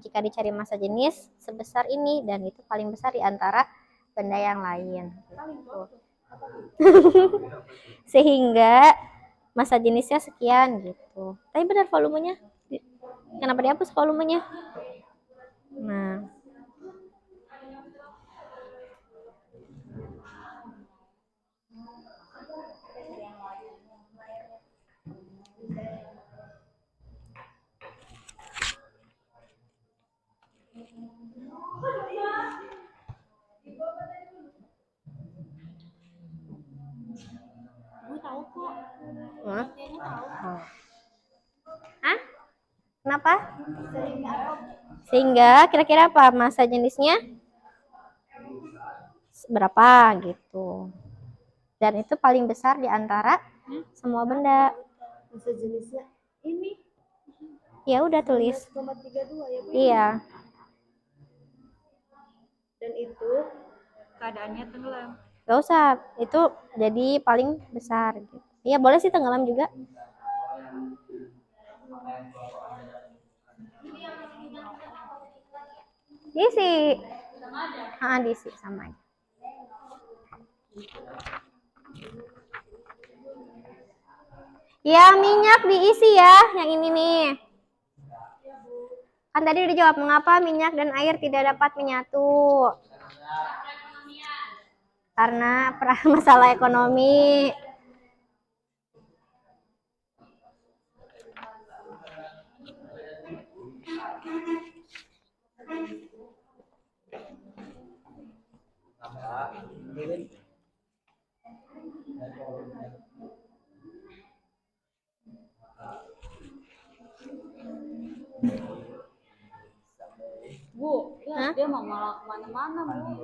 jika dicari massa jenis sebesar ini dan itu paling besar di antara benda yang lain. Sehingga massa jenisnya sekian gitu. Tapi benar volumenya. Kenapa dihapus volumenya? Nah. Gue tahu kok. Hah? Gue tahu. Hah? Kenapa? Sehingga apa? Sehingga kira-kira apa massa jenisnya? Berapa gitu. Dan itu paling besar di antara semua benda. Masa jenisnya ini Ya udah tulis. 11,32 ya Bu. Iya. Dan itu keadaannya tenggelam. Gak usah. Itu jadi paling besar gitu. Iya boleh sih tenggelam juga. Diisi. Diisi sama aja. Ya, minyak diisi ya, yang ini nih. Kan tadi udah jawab mengapa minyak dan air tidak dapat menyatu. Karena masalah ekonomi. Bu, ya Hah? dia mau malah kemana-mana Bu.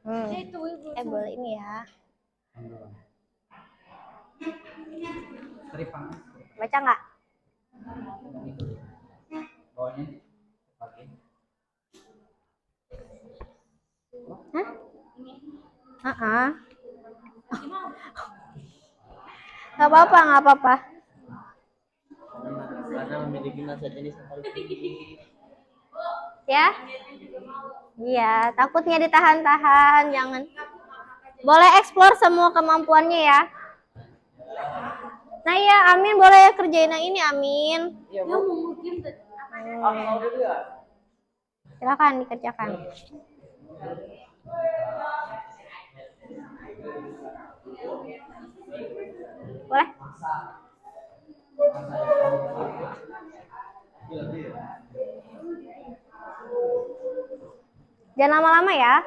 Ya itu Ibu. Boleh ini ya. Baca nggak? Bawahnya pakai. Hah? Nggak apa-apa, nggak apa-apa. Karena memiliki massa jenis yang paling tinggi. Ya? Iya, takutnya ditahan-tahan, jangan. Boleh eksplor semua kemampuannya ya. Nah ya, Amin boleh kerjain yang ini, Amin. Ya mungkin Silakan dikerjakan. Boleh? Jangan lama-lama ya.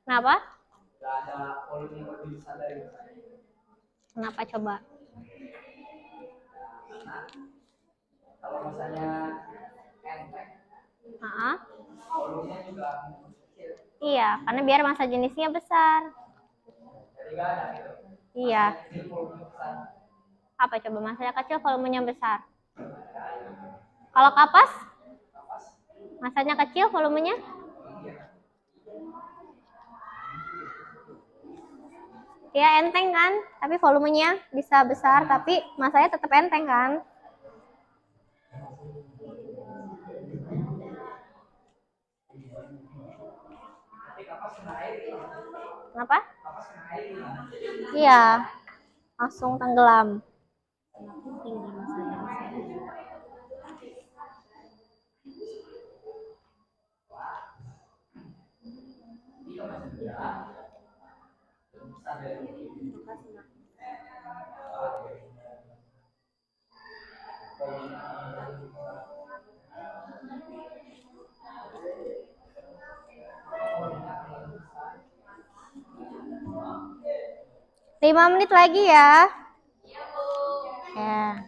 Kenapa? Kenapa coba? Kalau misalnya enteng, volumenya juga kecil. Iya, karena biar massa jenisnya besar. Jadi nggak ada gitu. Iya. Kecil, volume besar. Apa coba massanya kecil, volumenya besar? Kalau kapas? Massanya kecil, volumenya? Ya enteng kan, tapi volumenya bisa besar, tapi massanya tetap enteng kan? Kenapa? Iya, langsung tenggelam. Lima menit lagi ya. Ya.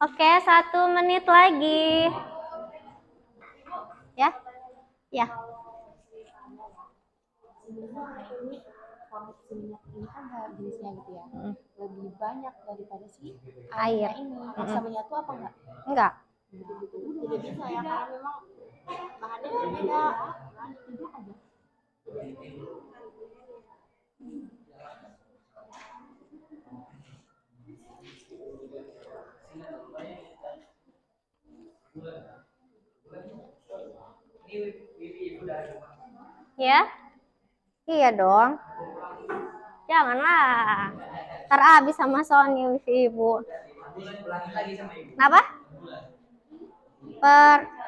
Oke, 1 menit lagi. Ya, ya. Produksi minyak ini kan jenisnya gitu ya, lebih banyak daripada si Air. airnya ini. Bisa menyatu apa enggak? Enggak. Tidak bisa ya, karena memang bahannya berbeda. Tidak ada. Ya? Iya dong. Janganlah. Ntar habis sama Sony wifi ibu. Kenapa?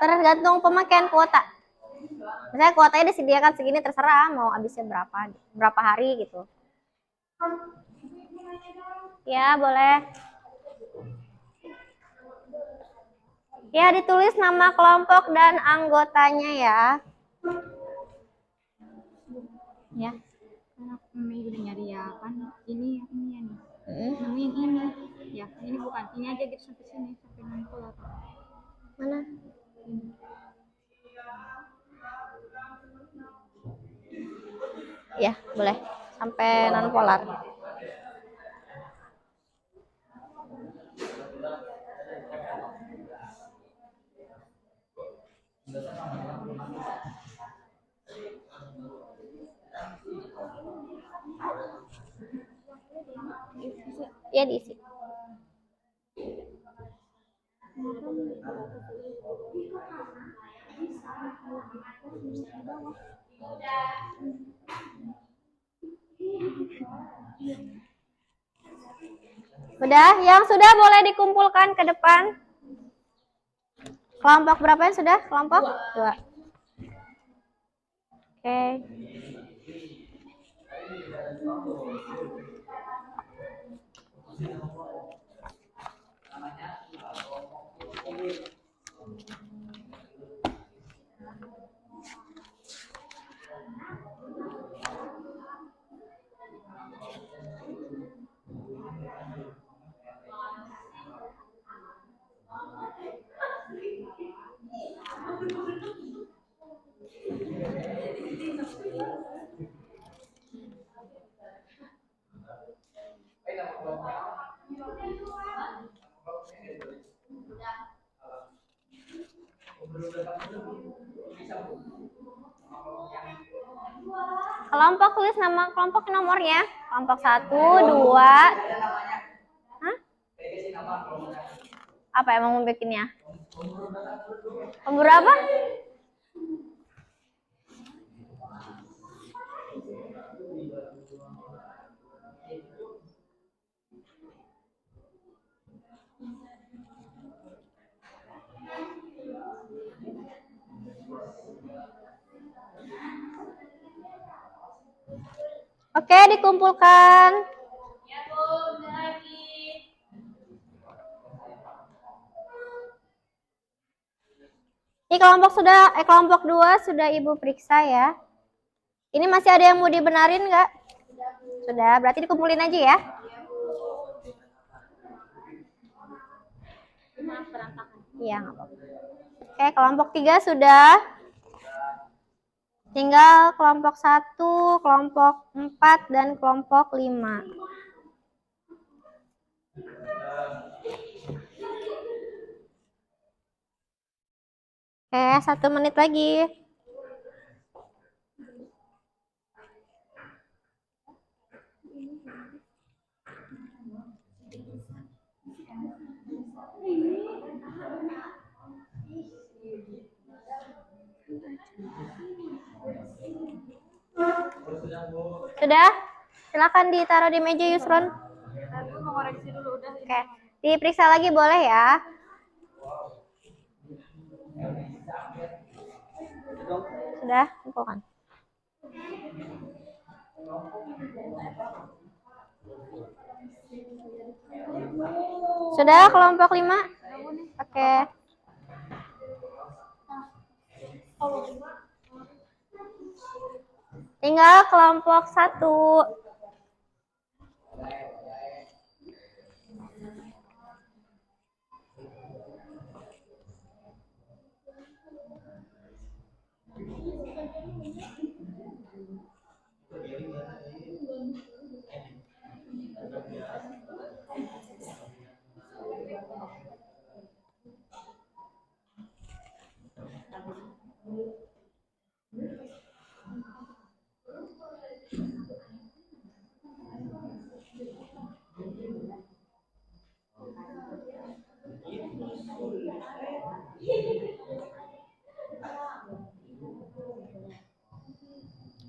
Tergantung pemakaian kuota. Misalnya kuotanya disediakan segini, terserah mau habisnya berapa hari gitu. Ya, boleh. Ya, ditulis nama kelompok dan anggotanya ya. Ya. Mami udah nyari ya kan, ini ya nih. Nemuin ini. Ya, ini bukan. Ini aja gitu sampai sini, sampai nempel. Mana? Ya, boleh. Sampai non-polar. Ya, diisi. Udah, yang sudah boleh dikumpulkan ke depan. Kelompok berapa yang sudah? Kelompok 2. Oke. Kelompok tulis nama kelompok nomornya. Kelompok 1, 2. Hah? Apa emang mau bikinnya? Pemburu apa? Oke, dikumpulkan. Ya, Bu, udah lagi. Ini kelompok 2 sudah Ibu periksa ya. Ini masih ada yang mau dibenarin nggak? Sudah, berarti dikumpulin aja ya. Iya, nggak apa-apa. Oke, kelompok 3 sudah. Tinggal kelompok 1, kelompok 4, dan kelompok 5. Oke, 1 menit lagi. Sudah? Silakan ditaruh di meja Yusron. Oke, diperiksa lagi boleh ya. Sudah, kumpulkan. Sudah kelompok 5? Oke. Tinggal kelompok 1.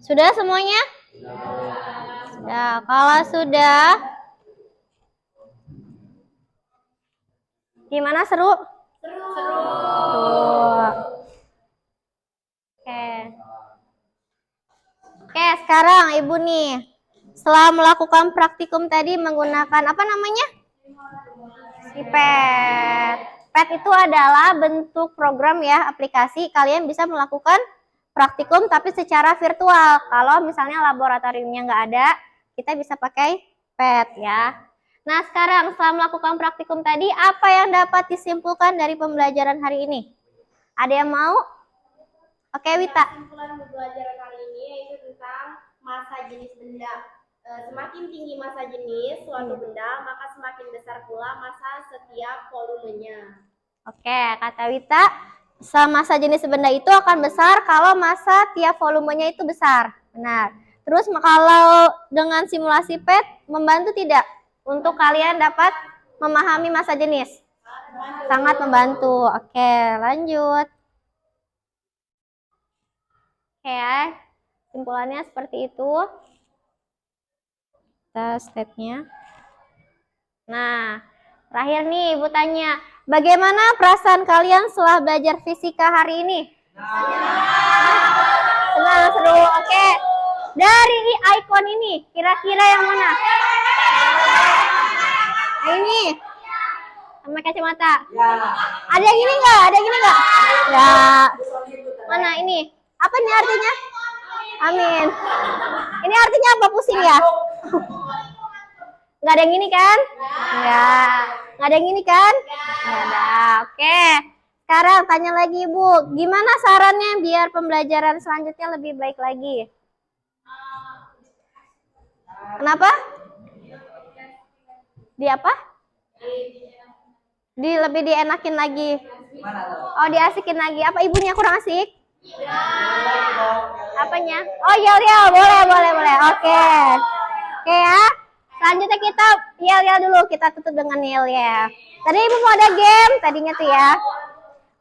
Sudah semuanya? Sudah. Kalau sudah, gimana, seru? Seru. Oke. Oke, sekarang Ibu nih, setelah melakukan praktikum tadi menggunakan apa namanya? Si PET. PET itu adalah bentuk program ya, aplikasi. Kalian bisa melakukan praktikum tapi secara virtual. Kalau misalnya laboratoriumnya nggak ada, kita bisa pakai PET ya. Nah, sekarang setelah melakukan praktikum tadi, apa yang dapat disimpulkan dari pembelajaran hari ini? Ada yang mau? Oke, Wita. Kesimpulan pembelajaran kali ini yaitu tentang massa jenis benda. Semakin tinggi massa jenis suatu benda, maka semakin besar pula massa setiap volumenya. Oke, kata Wita, massa jenis benda itu akan besar kalau massa tiap volumenya itu besar. Benar. Terus kalau dengan simulasi PET membantu tidak untuk kalian dapat memahami massa jenis? Sangat membantu. Oke, lanjut. Oke ya, kesimpulannya seperti itu. Kita step-nya. Nah, terakhir nih Ibu tanya, bagaimana perasaan kalian setelah belajar fisika hari ini? Senang, seru. Oke. Dari icon ini, kira-kira yang mana? Nah, ini. Sama kacamata. Ada yang ini nggak? Ada yang ini nggak? Ya. Mana ini? Apa ini artinya? Amin. Ini artinya apa, pusing ya? Nggak ada yang ini kan? Ya. Nggak ada yang ini kan? Nggak ada. Oke. Sekarang tanya lagi Ibu, gimana sarannya biar pembelajaran selanjutnya lebih baik lagi? Kenapa? Di apa? Lebih dienakin lagi. Oh, diasikin lagi. Apa ibunya kurang asik? Apanya? Oh, yel-yel. Boleh. Oke. Oke ya. Selanjutnya kita yel-yel dulu. Kita tutup dengan yel-yel. Tadi Ibu mau ada game tadinya tuh ya.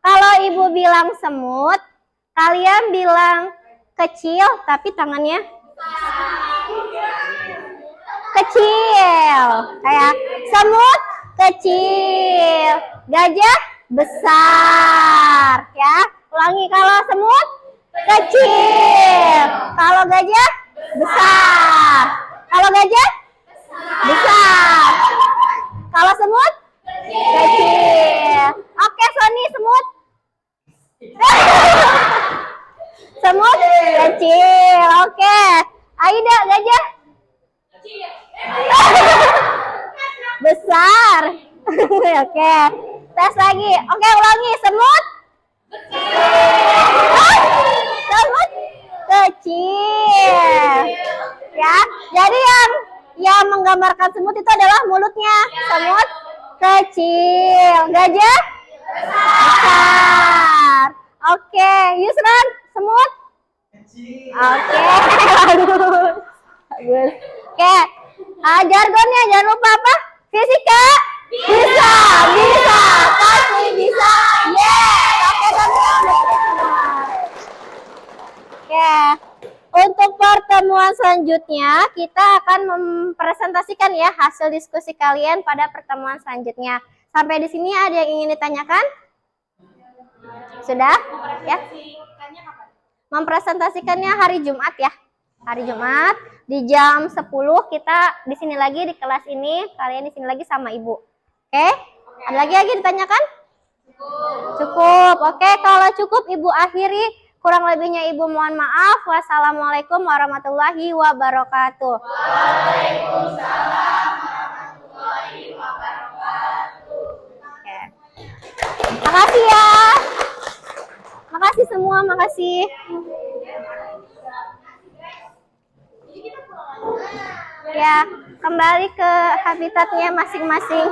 Kalau Ibu bilang semut, kalian bilang kecil tapi tangannya kecil. Kayak semut kecil, gajah besar ya. Ulangi, kalau semut kecil, kalau gajah besar, kalau gajah besar, kalau semut kecil. Oke, Sony, semut semut kecil. Oke, Aida, gajah besar. Oke, tes lagi. Oke, ulangi, semut semut kecil ya. Jadi yang menggambarkan semut itu adalah mulutnya. Semut kecil, gajah besar. Oke, Yusran, semut oke. Bagus. Oke, jargonnya jangan lupa apa? Fisika bisa, pasti bisa. Oke, Oke, untuk pertemuan selanjutnya kita akan mempresentasikan ya hasil diskusi kalian pada pertemuan selanjutnya. Sampai di sini ada yang ingin ditanyakan? Sudah? Ya. Mempresentasikannya hari Jumat ya. Hari Jumat di jam 10 kita di sini lagi di kelas ini, kalian di sini lagi sama Ibu. Oke? Ada lagi ditanyakan? Cukup. Oke, kalau cukup Ibu akhiri Kurang lebihnya Ibu mohon maaf. Wassalamualaikum warahmatullahi wabarakatuh. Oke. Makasih ya. Makasih semua, makasih. Ya, kembali ke habitatnya masing-masing.